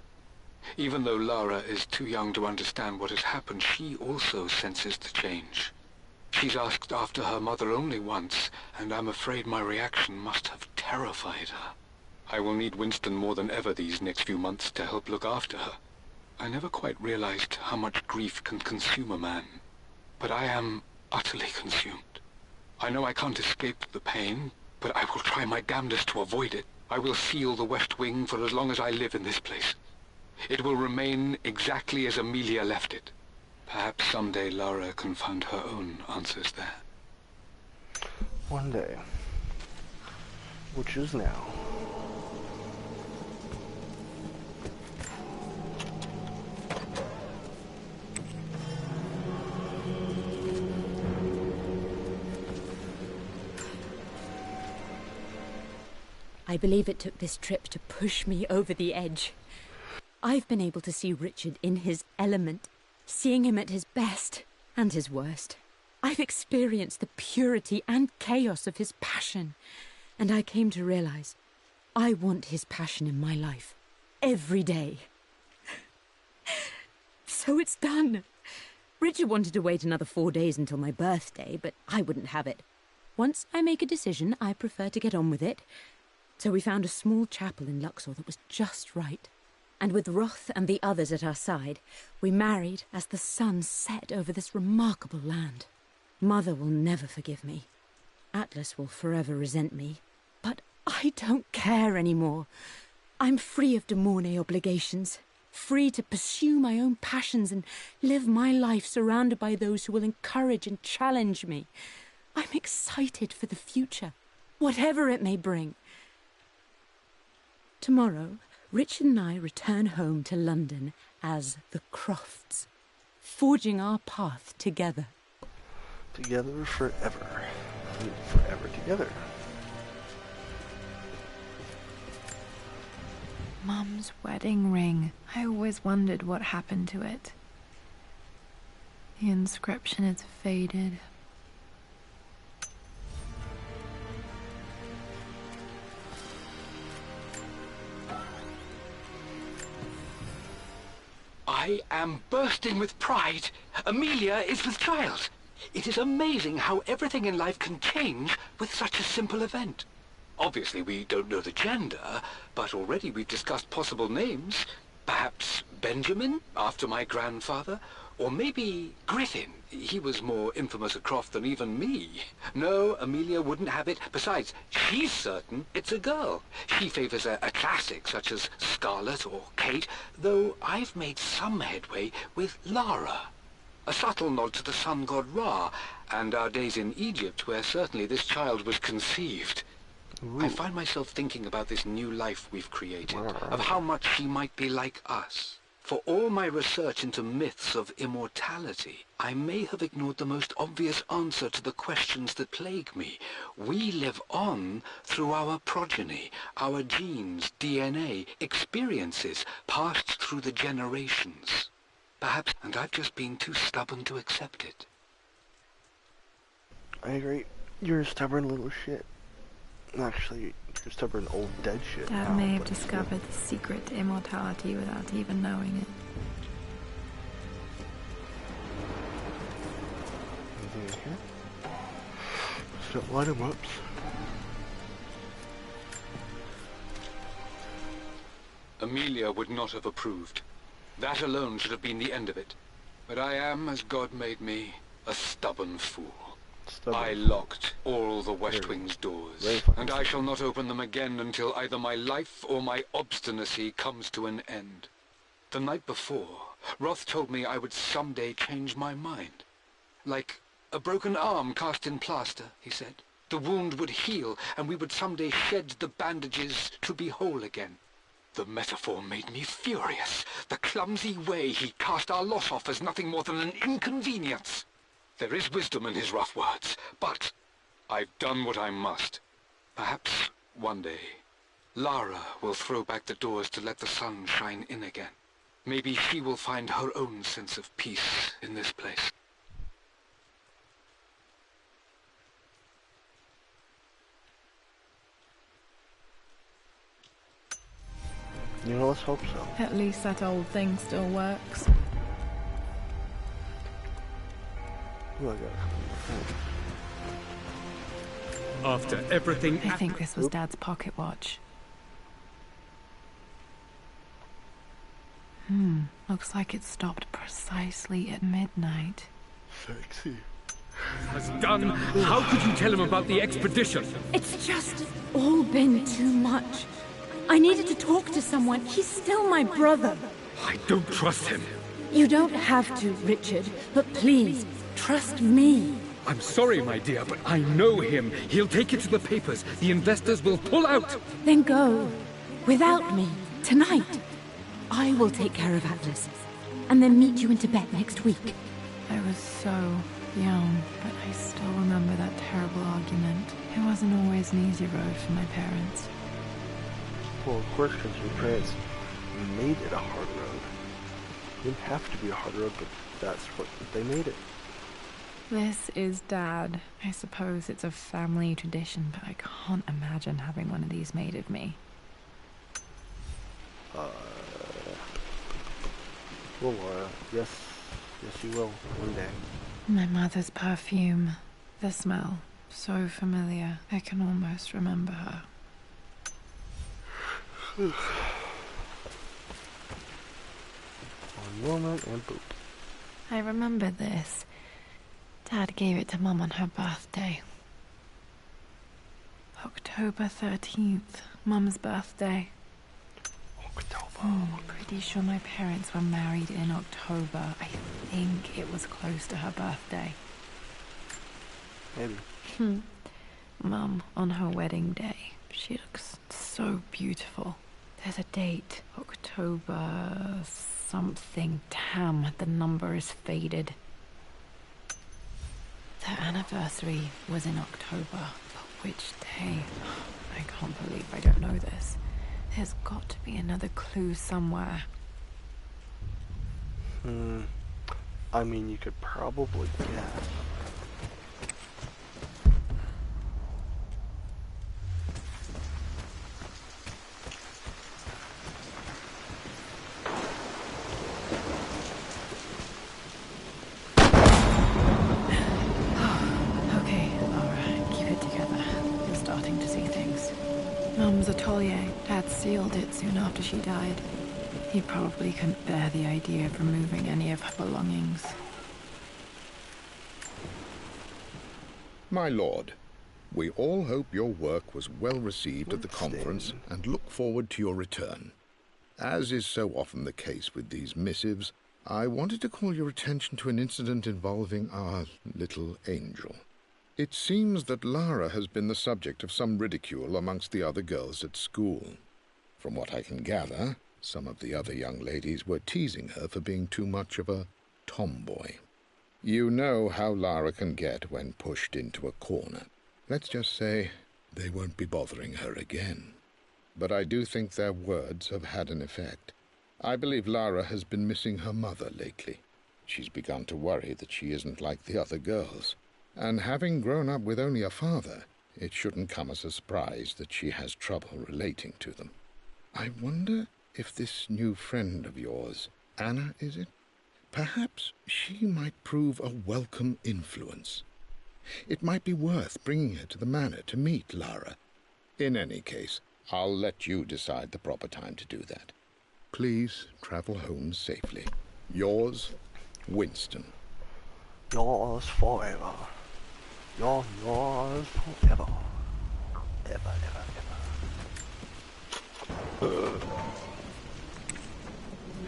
Even though Lara is too young to understand what has happened, she also senses the change. She's asked after her mother only once, and I'm afraid my reaction must have terrified her. I will need Winston more than ever these next few months to help look after her. I never quite realized how much grief can consume a man, but I am utterly consumed. I know I can't escape the pain, but I will try my damnedest to avoid it. I will seal the West Wing for as long as I live in this place. It will remain exactly as Amelia left it. Perhaps someday Lara can find her own answers there. One day. Which is now. I believe it took this trip to push me over the edge. I've been able to see Richard in his element, seeing him at his best and his worst. I've experienced the purity and chaos of his passion, and I came to realize I want his passion in my life every day. So it's done. Richard wanted to wait another 4 days until my birthday, but I wouldn't have it. Once I make a decision, I prefer to get on with it. So we found a small chapel in Luxor that was just right. And with Roth and the others at our side, we married as the sun set over this remarkable land. Mother will never forgive me. Atlas will forever resent me. But I don't care anymore. I'm free of de Mornay obligations. Free to pursue my own passions and live my life surrounded by those who will encourage and challenge me. I'm excited for the future, whatever it may bring. Tomorrow, Richard and I return home to London as the Crofts, forging our path together. Together forever. Forever together. Mum's wedding ring. I always wondered what happened to it. The inscription is faded. I am bursting with pride. Amelia is with child. It is amazing how everything in life can change with such a simple event. Obviously, we don't know the gender, but already we've discussed possible names. Perhaps Benjamin, after my grandfather, or maybe Griffin. He was more infamous at Croft than even me. No, Amelia wouldn't have it. Besides, she's certain it's a girl. She favors a classic such as Scarlet or Kate, though I've made some headway with Lara. A subtle nod to the sun god Ra, and our days in Egypt, where certainly this child was conceived. Ooh. I find myself thinking about this new life we've created, of how much she might be like us. For all my research into myths of immortality, I may have ignored the most obvious answer to the questions that plague me. We live on through our progeny, our genes, DNA, experiences passed through the generations. Perhaps, and I've just been too stubborn to accept it. I agree. You're a stubborn little shit. Actually, you're stubborn old dead shit. Dad may have discovered the secret to immortality without even knowing it. Anything in here? Just light 'em ups. Amelia would not have approved. That alone should have been the end of it. But I am, as God made me, a stubborn fool. I locked all the West Wing's doors, and I shall not open them again until either my life or my obstinacy comes to an end. The night before, Roth told me I would someday change my mind. Like a broken arm cast in plaster, he said. The wound would heal, and we would someday shed the bandages to be whole again. The metaphor made me furious. The clumsy way he cast our loss off as nothing more than an inconvenience. There is wisdom in his rough words, but I've done what I must. Perhaps one day, Lara will throw back the doors to let the sun shine in again. Maybe she will find her own sense of peace in this place. You know, let's hope so. At least that old thing still works. Ooh, I got After everything... I think this was Dad's pocket watch. Looks like it stopped precisely at midnight. sexy. has done. How could you tell him about the expedition? It's just all been too much. I needed to talk to someone. He's still my brother. I don't trust him. You don't have to, Richard, but please, trust me. I'm sorry, my dear, but I know him. He'll take it to the papers. The investors will pull out. Then go. Without me. Tonight. I will take care of Atlas. And then meet you in Tibet next week. I was so young, but I still remember that terrible argument. It wasn't always an easy road for my parents. Well, of course, because your parents made it a hard road. It didn't have to be a hard road, but that's what they made it. This is Dad. I suppose it's a family tradition, but I can't imagine having one of these made of me. Well, yes, you will, one day. My mother's perfume. The smell. So familiar. I can almost remember her. One moment and boop. I remember this. Dad gave it to Mum on her birthday. October 13th. Mum's birthday. Pretty sure my parents were married in October. I think it was close to her birthday. Maybe. Mum, on her wedding day, she looks so beautiful. There's a date. October something. Damn, the number is faded. Their anniversary was in October. But which day? I can't believe I don't know this. There's got to be another clue somewhere. I mean, you could probably guess. Okay, Laura, keep it together. You're starting to see things. Mum's atelier. Dad sealed it soon after she died. He probably couldn't bear the idea of removing any of her belongings. My lord, we all hope your work was well received at the conference and look forward to your return. As is so often the case with these missives, I wanted to call your attention to an incident involving our little angel. It seems that Lara has been the subject of some ridicule amongst the other girls at school. From what I can gather, some of the other young ladies were teasing her for being too much of a tomboy. You know how Lara can get when pushed into a corner. Let's just say they won't be bothering her again. But I do think their words have had an effect. I believe Lara has been missing her mother lately. She's begun to worry that she isn't like the other girls. And having grown up with only a father, it shouldn't come as a surprise that she has trouble relating to them. I wonder if this new friend of yours, Anna, is it? Perhaps she might prove a welcome influence. It might be worth bringing her to the manor to meet Lara. In any case, I'll let you decide the proper time to do that. Please travel home safely. Yours, Winston. Yours forever. You're yours forever. Ever, ever, ever.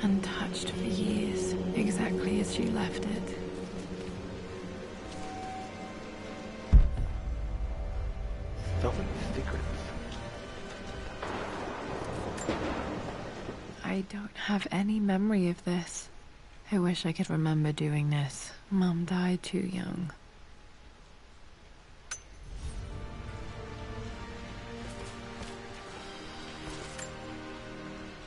Untouched for years, exactly as she left it. Stuffing secrets. I don't have any memory of this. I wish I could remember doing this. Mum died too young.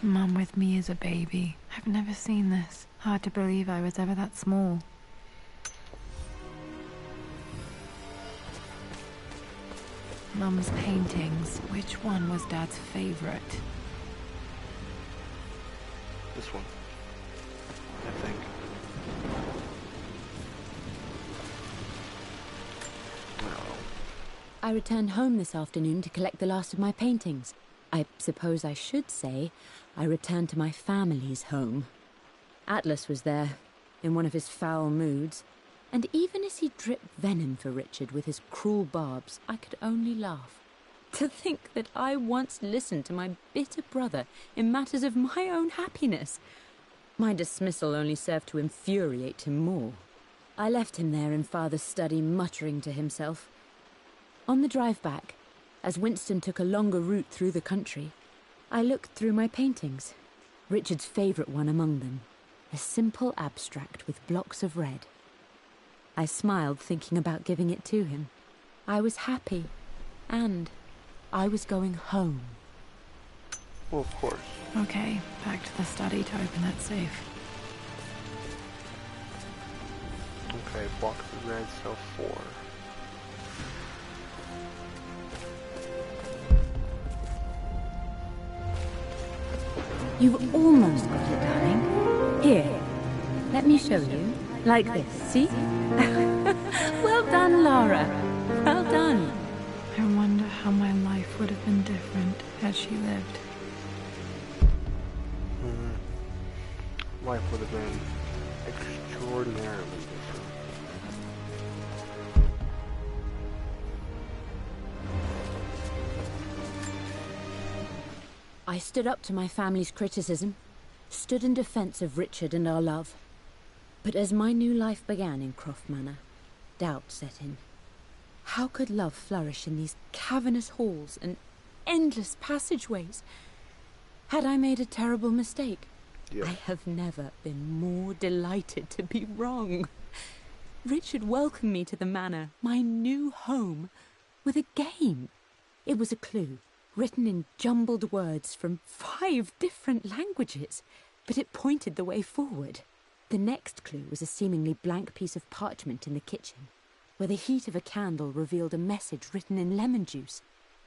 Mum with me as a baby. I've never seen this. Hard to believe I was ever that small. Mum's paintings. Which one was Dad's favorite? This one, I think. Well, I returned home this afternoon to collect the last of my paintings. I suppose I should say I returned to my family's home. Atlas was there, in one of his foul moods, and even as he dripped venom for Richard with his cruel barbs, I could only laugh. To think that I once listened to my bitter brother in matters of my own happiness. My dismissal only served to infuriate him more. I left him there in Father's study, muttering to himself. On the drive back, as Winston took a longer route through the country, I looked through my paintings, Richard's favourite one among them, a simple abstract with blocks of red. I smiled, thinking about giving it to him. I was happy, and I was going home. Well, of course. Okay, back to the study to open that safe. Okay, box of red, cell 4. You've almost got it, darling. Here, let me show you. Like this, see? Well done, Lara. Well done. I wonder how my life would have been different had she lived. Life would have been extraordinarily different. I stood up to my family's criticism, stood in defense of Richard and our love. But as my new life began in Croft Manor, doubt set in. How could love flourish in these cavernous halls and endless passageways? Had I made a terrible mistake? Yeah. I have never been more delighted to be wrong. Richard welcomed me to the manor, my new home, with a game. It was a clue, written in jumbled words from 5 different languages, but it pointed the way forward. The next clue was a seemingly blank piece of parchment in the kitchen, where the heat of a candle revealed a message written in lemon juice.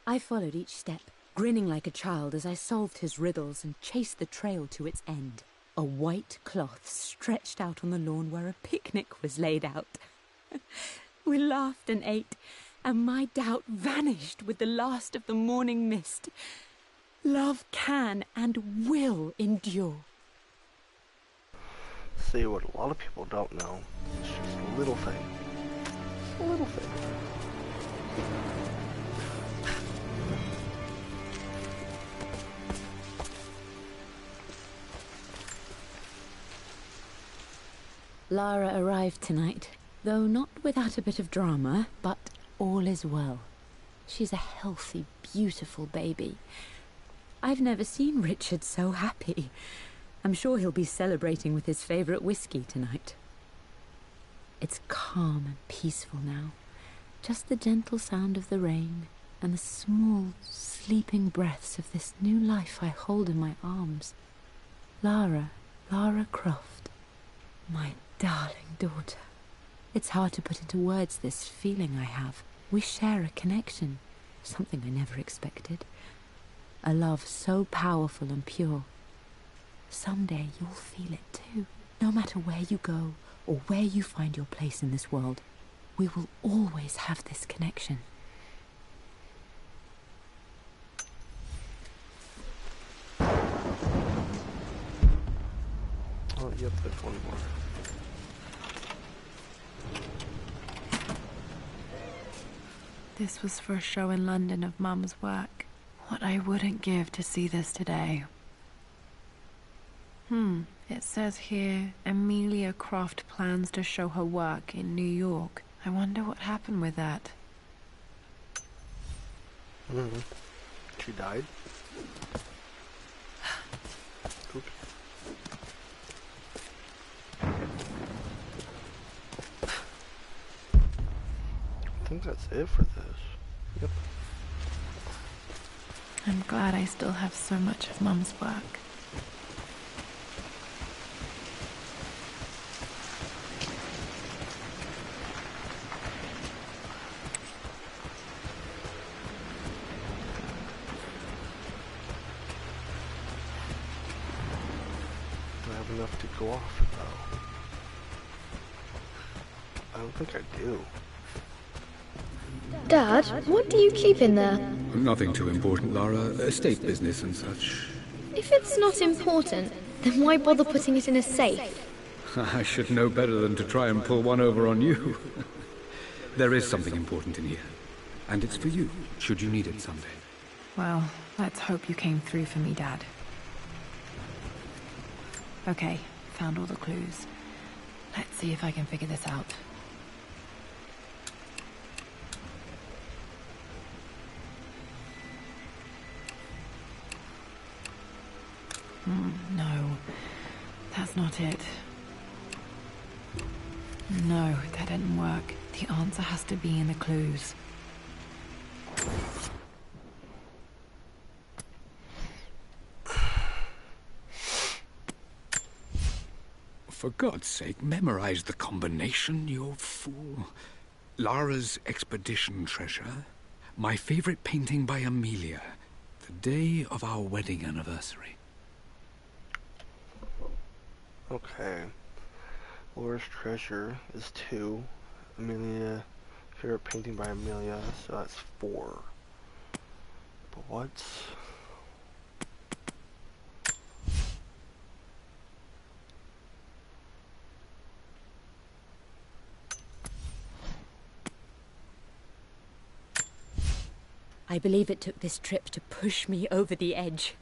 I followed each step, grinning like a child as I solved his riddles and chased the trail to its end. A white cloth stretched out on the lawn where a picnic was laid out. We laughed and ate, and my doubt vanished with the last of the morning mist. Love can and will endure. See, what a lot of people don't know, it's just a little thing. Just a little thing. Lara arrived tonight, though not without a bit of drama, but all is well. She's a healthy, beautiful baby. I've never seen Richard so happy. I'm sure he'll be celebrating with his favourite whiskey tonight. It's calm and peaceful now. Just the gentle sound of the rain and the small, sleeping breaths of this new life I hold in my arms. Lara Croft, my darling daughter. It's hard to put into words this feeling I have. We share a connection, something I never expected. A love so powerful and pure. Someday you'll feel it too. No matter where you go or where you find your place in this world, we will always have this connection. Oh, yep, there's one more. This was for a show in London of Mum's work. What I wouldn't give to see this today. It says here, Amelia Croft plans to show her work in New York. I wonder what happened with that. She died? Oops. I think that's it for this. Yep. I'm glad I still have so much of Mum's work. Do I have enough to go off though? I don't think I do. Dad, what do you keep in there? Nothing too important, Lara. Estate business and such. If it's not important, then why bother putting it in a safe? I should know better than to try and pull one over on you. There is something important in here. And it's for you, should you need it someday. Well, let's hope you came through for me, Dad. Okay, found all the clues. Let's see if I can figure this out. No, that's not it. No, that didn't work. The answer has to be in the clues. For God's sake, memorize the combination, you fool. Lara's expedition treasure. My favorite painting by Amelia. The day of our wedding anniversary. Okay. Laura's treasure is 2. Amelia, favorite painting by Amelia, so that's 4. But what's... I believe it took this trip to push me over the edge.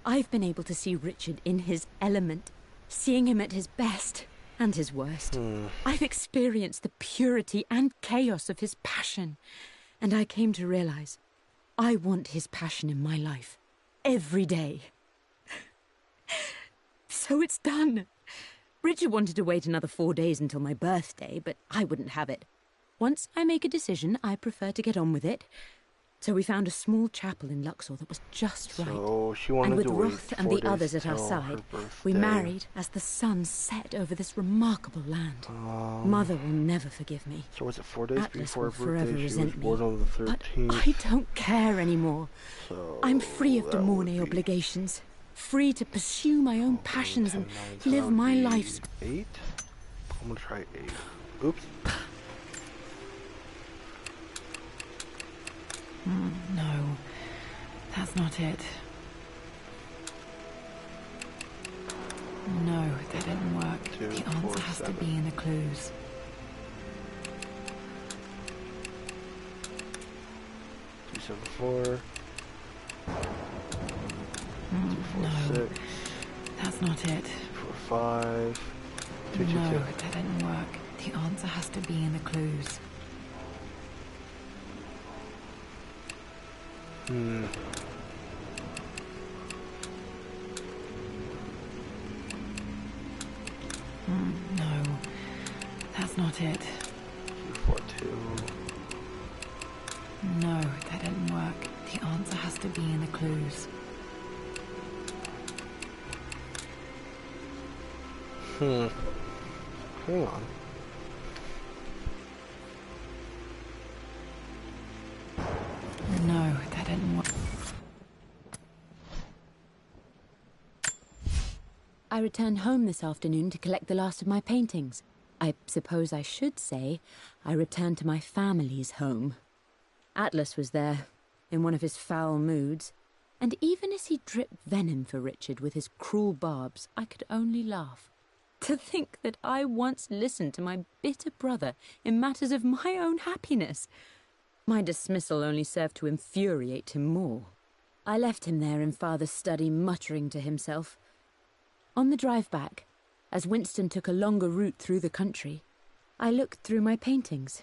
I've been able to see Richard in his element, seeing him at his best and his worst. I've experienced the purity and chaos of his passion, and I came to realize I want his passion in my life every day. So it's done. Richard wanted to wait another 4 days until my birthday, but I wouldn't have it. Once I make a decision, I prefer to get on with it. So we found a small chapel in Luxor that was just right. So she wanted and with to wait Roth 4 and the days others at our till side, her we birthday. married as the sun set over this remarkable land. Mother will never forgive me. So was it 4 days Atlas before will her forever birthday? She was resent me. born on the But 13th. I don't care anymore. So I'm free of that would Demorne be obligations. Free to pursue my own passions 10, and 9, so live that would my be life's... 8? I'm gonna try 8. Oops. No, that's not it. No, that didn't work. 2, The 4, answer has to 7. be in the clues. 2, 7, 4. 2, 4, No, 6. that's not it. 4, 5. 2, 2, 2. No, that didn't work. The answer has to be in the clues. No, that's not it. 2, 4, 2. No, that didn't work. The answer has to be in the clues. Hang on. No, that didn't work. I returned home this afternoon to collect the last of my paintings. I suppose I should say I returned to my family's home. Atlas was there, in one of his foul moods, and even as he dripped venom for Richard with his cruel barbs, I could only laugh. To think that I once listened to my bitter brother in matters of my own happiness. My dismissal only served to infuriate him more. I left him there in Father's study, muttering to himself. On the drive back, as Winston took a longer route through the country, I looked through my paintings.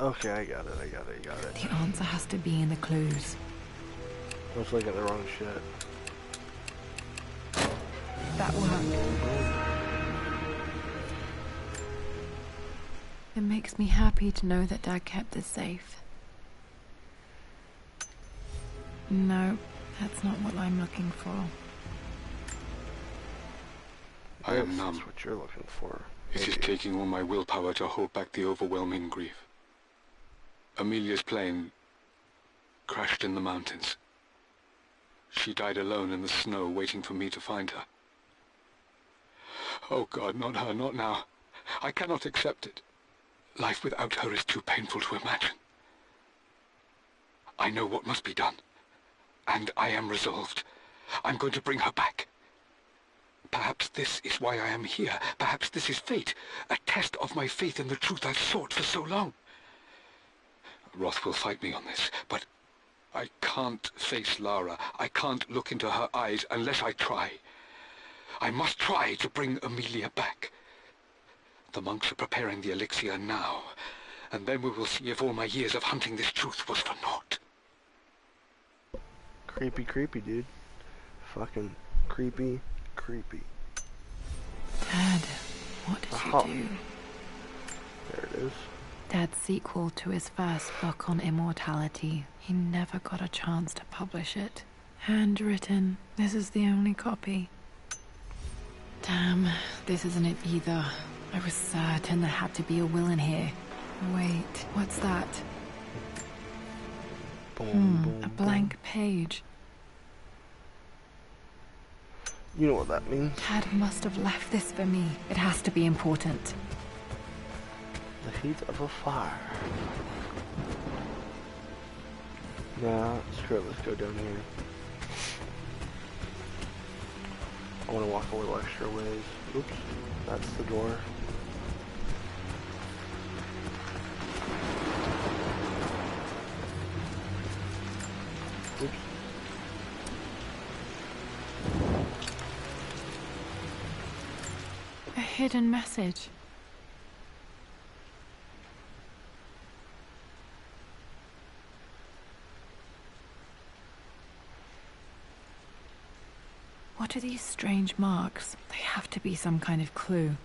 Okay, I got it. The answer has to be in the clues. I was looking at the wrong shit. That worked. It makes me happy to know that Dad kept this safe. No, that's not what I'm looking for. I am Yes, numb. That's what you're looking for. It is taking all my willpower to hold back the overwhelming grief. Amelia's plane crashed in the mountains. She died alone in the snow, waiting for me to find her. Oh God, not her, not now. I cannot accept it. Life without her is too painful to imagine. I know what must be done, and I am resolved. I'm going to bring her back. Perhaps this is why I am here. Perhaps this is fate, a test of my faith in the truth I've sought for so long. Roth will fight me on this, but I can't face Lara. I can't look into her eyes unless I try. I must try to bring Amelia back. The monks are preparing the elixir now, and then we will see if all my years of hunting this truth was for naught. Creepy, dude. Fucking creepy. Dad, what did Aha. you do? There it is. Dad's sequel to his first book on immortality. He never got a chance to publish it. Handwritten. This is the only copy. Damn, this isn't it either. I was certain there had to be a will in here. Wait, what's that? A blank page. You know what that means. Dad must have left this for me. It has to be important. The heat of a fire. Nah, screw it, let's go down here. I want to walk a little extra ways. Oops, that's the door. Oops. A hidden message. What are these strange marks? They have to be some kind of clue.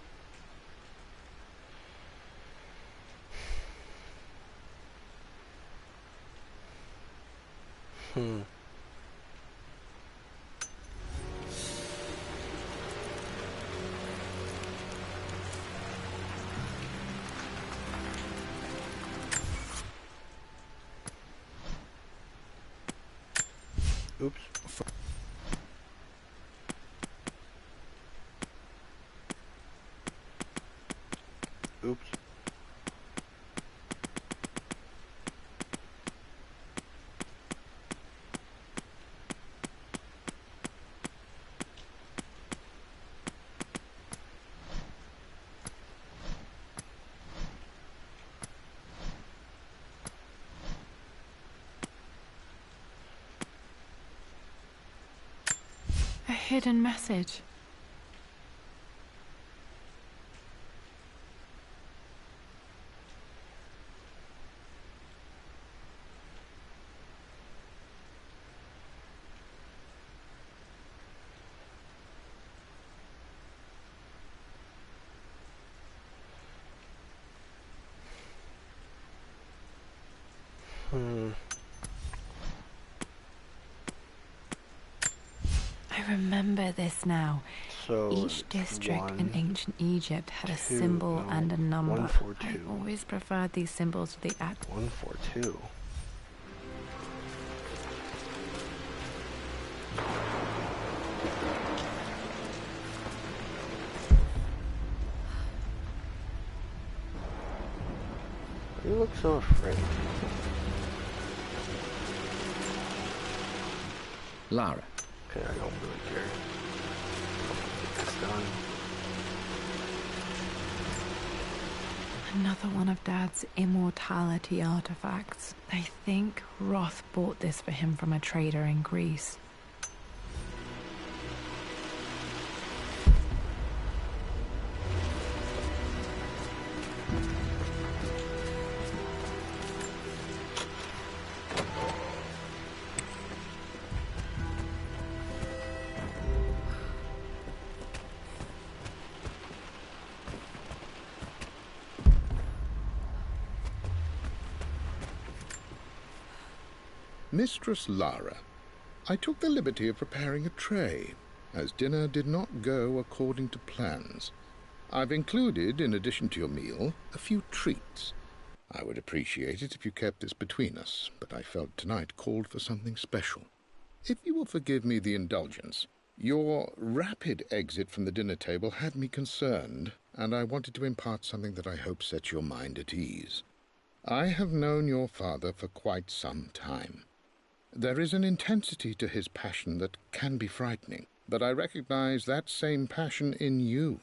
Oops. Oops. A hidden message. I remember this now. So Each district in one, ancient Egypt had a two, symbol no, and a number. 142. I always preferred these symbols to the 142. You look so afraid. Lara. Okay, I don't really care. Get this done. Another one of Dad's immortality artifacts. I think Roth bought this for him from a trader in Greece. Mistress Lara, I took the liberty of preparing a tray, as dinner did not go according to plans. I've included, in addition to your meal, a few treats. I would appreciate it if you kept this between us, but I felt tonight called for something special. If you will forgive me the indulgence, your rapid exit from the dinner table had me concerned, and I wanted to impart something that I hope sets your mind at ease. I have known your father for quite some time. There is an intensity to his passion that can be frightening, but I recognize that same passion in you.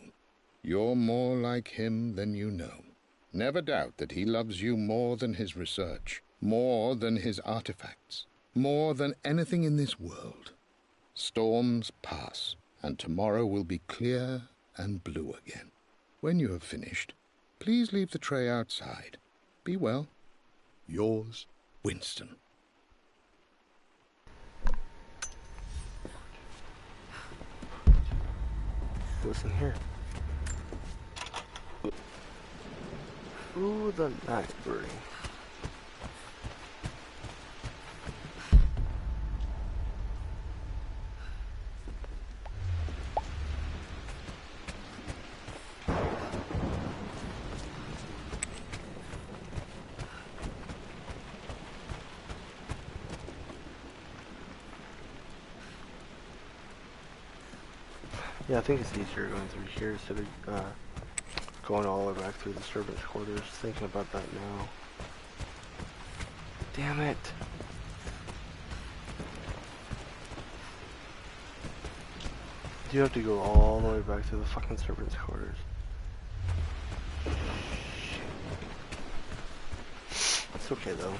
You're more like him than you know. Never doubt that he loves you more than his research, more than his artifacts, more than anything in this world. Storms pass, and tomorrow will be clear and blue again. When you have finished, please leave the tray outside. Be well. Yours, Winston. Listen here. Ooh, the night birdie. Yeah, I think it's easier going through here instead of going all the way back through the servants' quarters. Thinking about that now. Damn it! You have to go all the way back to the fucking servants' quarters. It's okay though.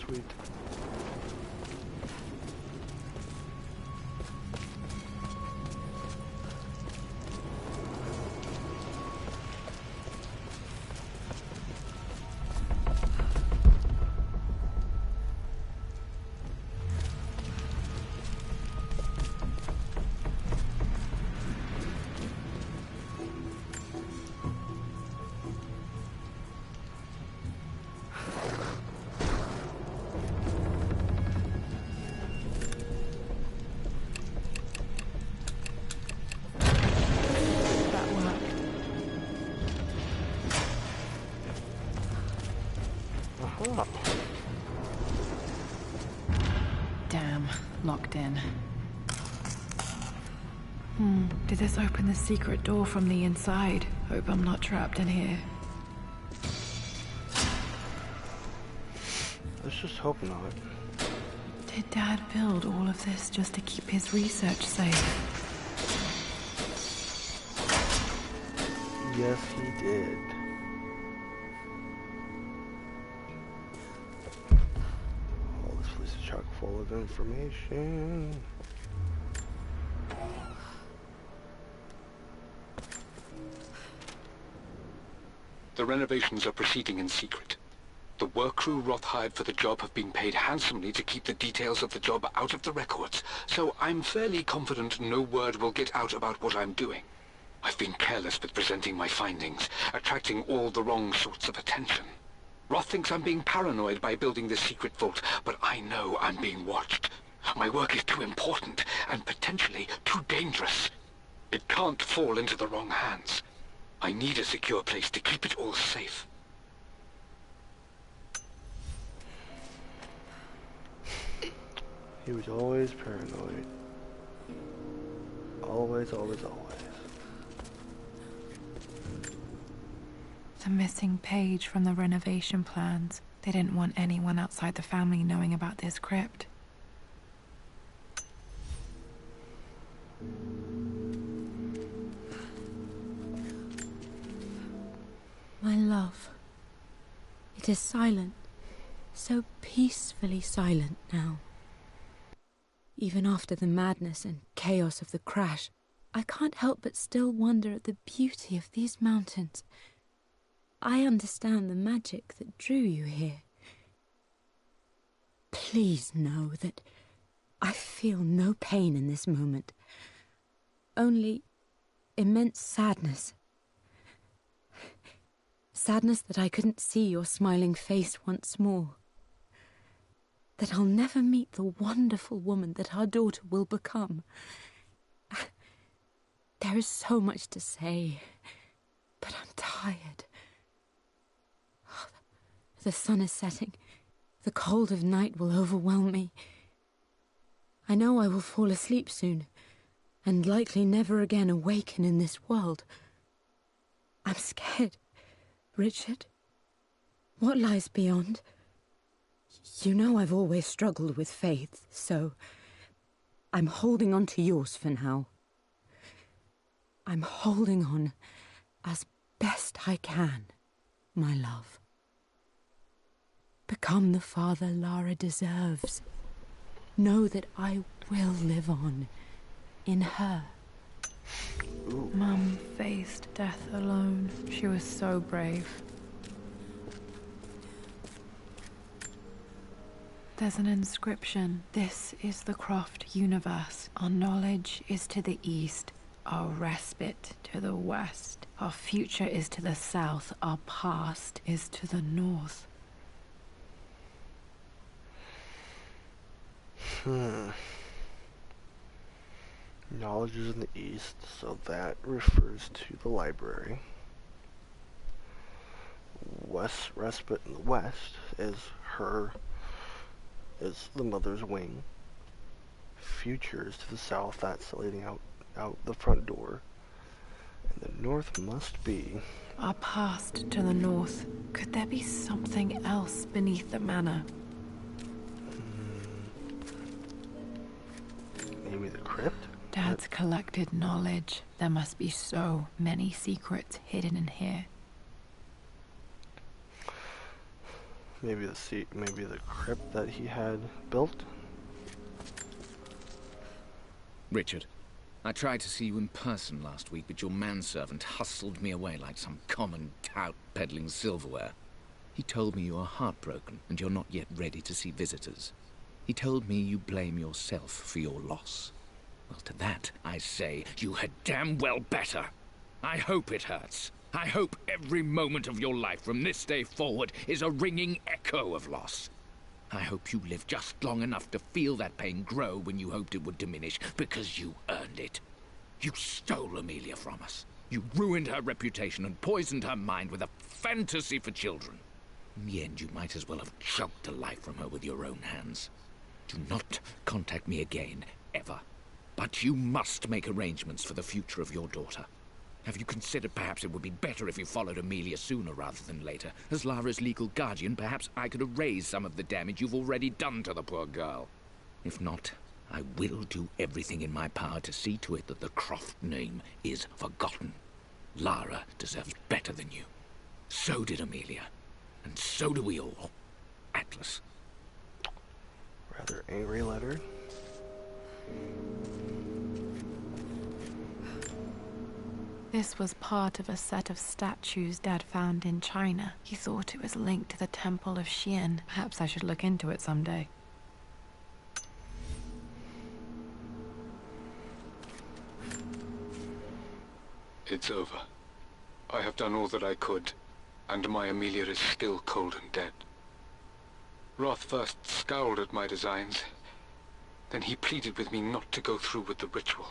Sweet. That worked. Aha. Damn, locked in. Did this open the secret door from the inside? Hope I'm not trapped in here. Let's just hope not. Did Dad build all of this just to keep his research safe? Yes, he did. Oh, this place is chock full of information. The renovations are proceeding in secret. The work crew Roth hired for the job have been paid handsomely to keep the details of the job out of the records, so I'm fairly confident no word will get out about what I'm doing. I've been careless with presenting my findings, attracting all the wrong sorts of attention. Roth thinks I'm being paranoid by building this secret vault, but I know I'm being watched. My work is too important, and potentially too dangerous. It can't fall into the wrong hands. I need a secure place to keep it all safe. He was always paranoid. Always, always, always. The missing page from the renovation plans. They didn't want anyone outside the family knowing about this crypt. My love. It is silent. So peacefully silent now. Even after the madness and chaos of the crash, I can't help but still wonder at the beauty of these mountains. I understand the magic that drew you here. Please know that I feel no pain in this moment. Only immense sadness. Sadness that I couldn't see your smiling face once more. That I'll never meet the wonderful woman that our daughter will become. There is so much to say, but I'm tired. The sun is setting. The cold of night will overwhelm me. I know I will fall asleep soon, and likely never again awaken in this world. I'm scared. Richard, what lies beyond? You know I've always struggled with faith, so I'm holding on to yours for now. I'm holding on as best I can, my love. Become the father Lara deserves. Know that I will live on in her. Mum faced death alone. She was so brave. There's an inscription. This is the Croft universe. Our knowledge is to the east, our respite to the west. Our future is to the south, our past is to the north. Knowledge is in the east, so that refers to the library. Respite in the west is the mother's wing. Future is to the south, that's leading out the front door. And the north must be... Our past to the north. Could there be something else beneath the manor? Maybe the crypt? Dad's collected knowledge. There must be so many secrets hidden in here. Maybe the crypt that he had built? Richard, I tried to see you in person last week, but your manservant hustled me away like some common tout peddling silverware. He told me you are heartbroken and you're not yet ready to see visitors. He told me you blame yourself for your loss. Well, to that, I say, you had damn well better. I hope it hurts. I hope every moment of your life from this day forward is a ringing echo of loss. I hope you live just long enough to feel that pain grow when you hoped it would diminish, because you earned it. You stole Amelia from us. You ruined her reputation and poisoned her mind with a fantasy for children. In the end, you might as well have choked the life from her with your own hands. Do not contact me again, ever. But you must make arrangements for the future of your daughter. Have you considered perhaps it would be better if you followed Amelia sooner rather than later? As Lara's legal guardian, perhaps I could erase some of the damage you've already done to the poor girl. If not, I will do everything in my power to see to it that the Croft name is forgotten. Lara deserves better than you. So did Amelia. And so do we all. Atlas. Rather angry letter. This was part of a set of statues Dad found in China. He thought it was linked to the Temple of Xian. Perhaps I should look into it someday. It's over. I have done all that I could, and my Amelia is still cold and dead. Roth first scowled at my designs. Then he pleaded with me not to go through with the ritual.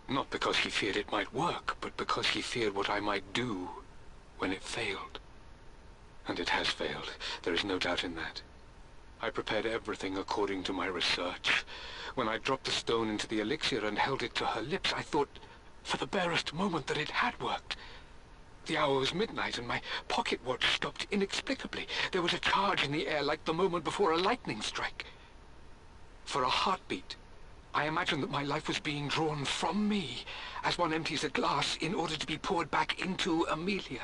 Not because he feared it might work, but because he feared what I might do when it failed. And it has failed. There is no doubt in that. I prepared everything according to my research. When I dropped the stone into the elixir and held it to her lips, I thought for the barest moment that it had worked. The hour was midnight and my pocket watch stopped inexplicably. There was a charge in the air like the moment before a lightning strike. For a heartbeat, I imagined that my life was being drawn from me, as one empties a glass in order to be poured back into Amelia.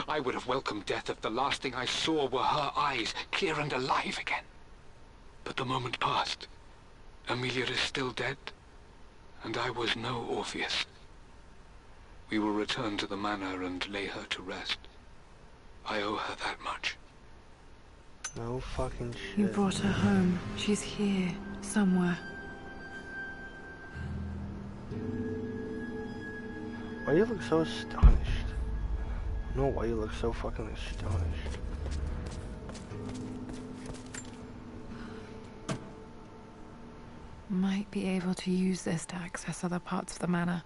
I would have welcomed death if the last thing I saw were her eyes, clear and alive again. But the moment passed. Amelia is still dead, and I was no Orpheus. We will return to the manor and lay her to rest. I owe her that much. No fucking shit. You brought her home. She's here, somewhere. Why do you look so astonished? No, why you look so fucking astonished? Might be able to use this to access other parts of the manor.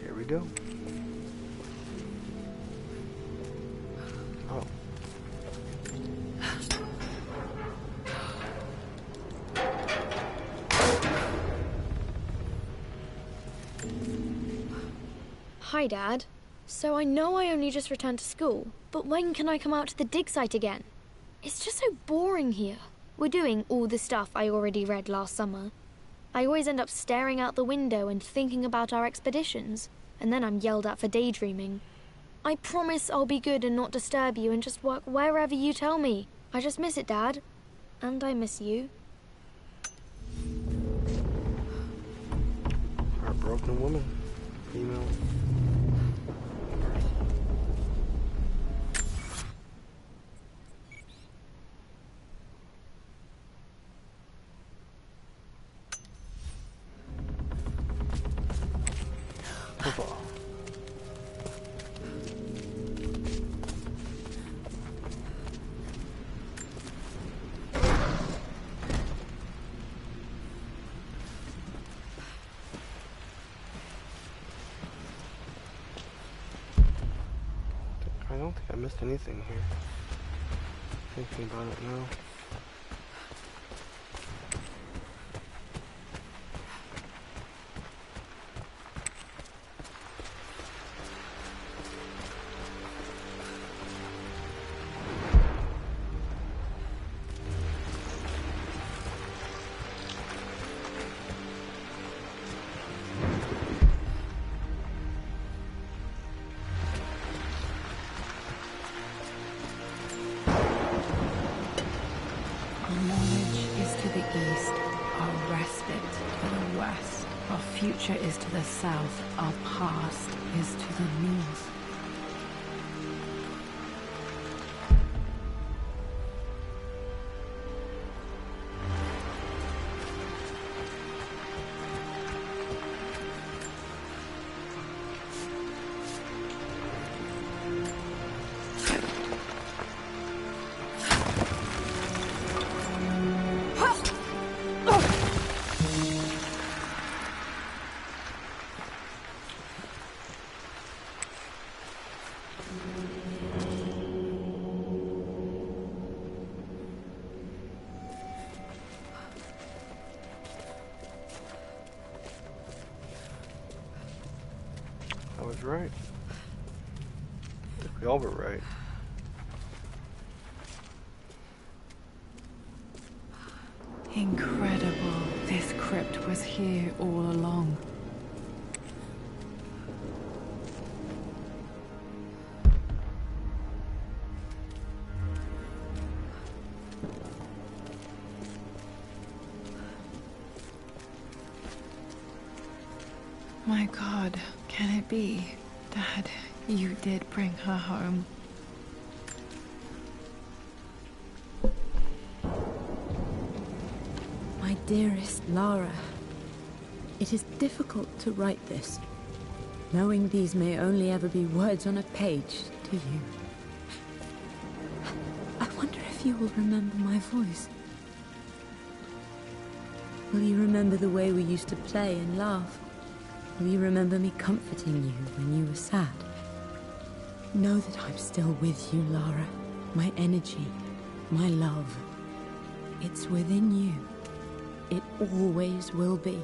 Here we go. Oh. Hi, Dad. So I know I only just returned to school, but when can I come out to the dig site again? It's just so boring here. We're doing all the stuff I already read last summer. I always end up staring out the window and thinking about our expeditions, and then I'm yelled at for daydreaming. I promise I'll be good and not disturb you and just work wherever you tell me. I just miss it, Dad. And I miss you. Heartbroken woman. Female. sofa. I don't think I missed anything here. Thinking about it now. Future is to the south, our past is to the north. I was right. I think we all were right. Incredible. This crypt was here all along. My God, can it be? Dad, you did bring her home. My dearest Lara, it is difficult to write this, knowing these may only ever be words on a page to you. I wonder if you will remember my voice. Will you remember the way we used to play and laugh? Will you remember me comforting you when you were sad? Know that I'm still with you, Lara. My energy, my love. It's within you. It always will be.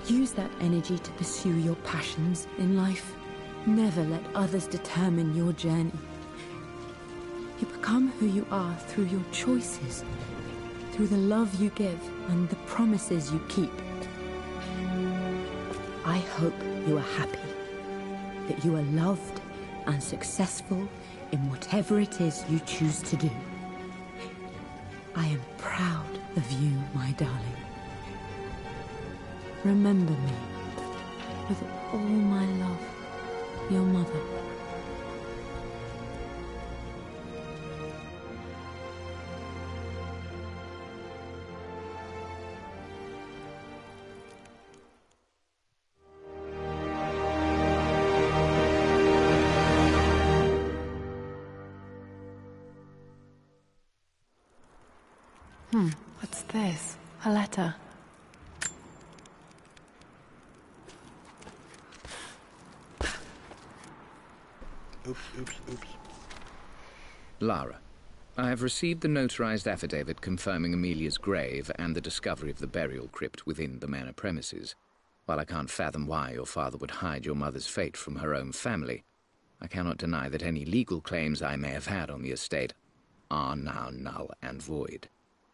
Use that energy to pursue your passions in life. Never let others determine your journey. You become who you are through your choices, through the love you give and the promises you keep. I hope you are happy, that you are loved and successful in whatever it is you choose to do. I am proud of you, my darling. Remember me, with all my love, your mother. What's this? A letter. Oops, oops, oops. Lara, I have received the notarized affidavit confirming Amelia's grave and the discovery of the burial crypt within the manor premises. While I can't fathom why your father would hide your mother's fate from her own family, I cannot deny that any legal claims I may have had on the estate are now null and void.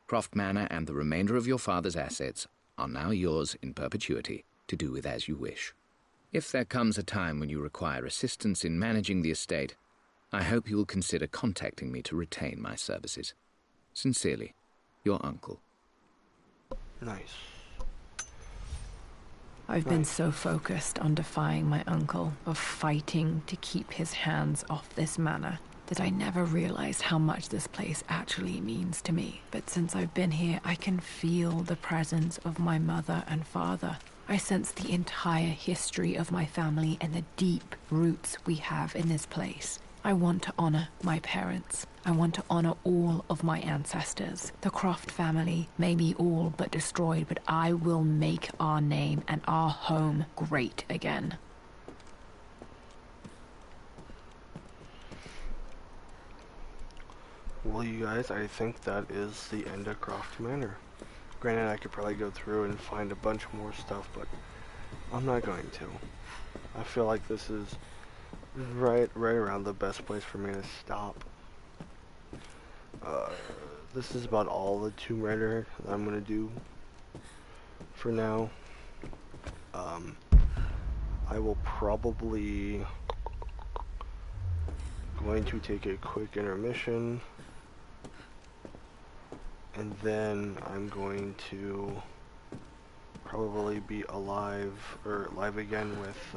Croft Manor and the remainder of your father's assets are now yours in perpetuity to do with as you wish. If there comes a time when you require assistance in managing the estate, I hope you will consider contacting me to retain my services. Sincerely, your uncle. Nice. I've been so focused on defying my uncle, of fighting to keep his hands off this manor, that I never realized how much this place actually means to me. But since I've been here, I can feel the presence of my mother and father. I sense the entire history of my family and the deep roots we have in this place. I want to honor my parents. I want to honor all of my ancestors. The Croft family may be all but destroyed, but I will make our name and our home great again. Well, you guys, I think that is the end of Croft Manor. Granted, I could probably go through and find a bunch more stuff, but I'm not going to. I feel like this is right around the best place for me to stop. This is about all the Tomb Raider that I'm gonna do for now. I will probably going to take a quick intermission, and then I'm going to probably be live again with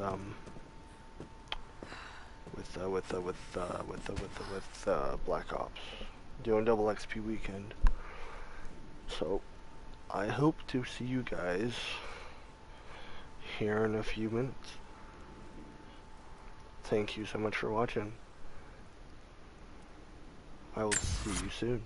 Black Ops, doing double XP weekend. So I hope to see you guys here in a few minutes. Thank you so much for watching. I will see you soon.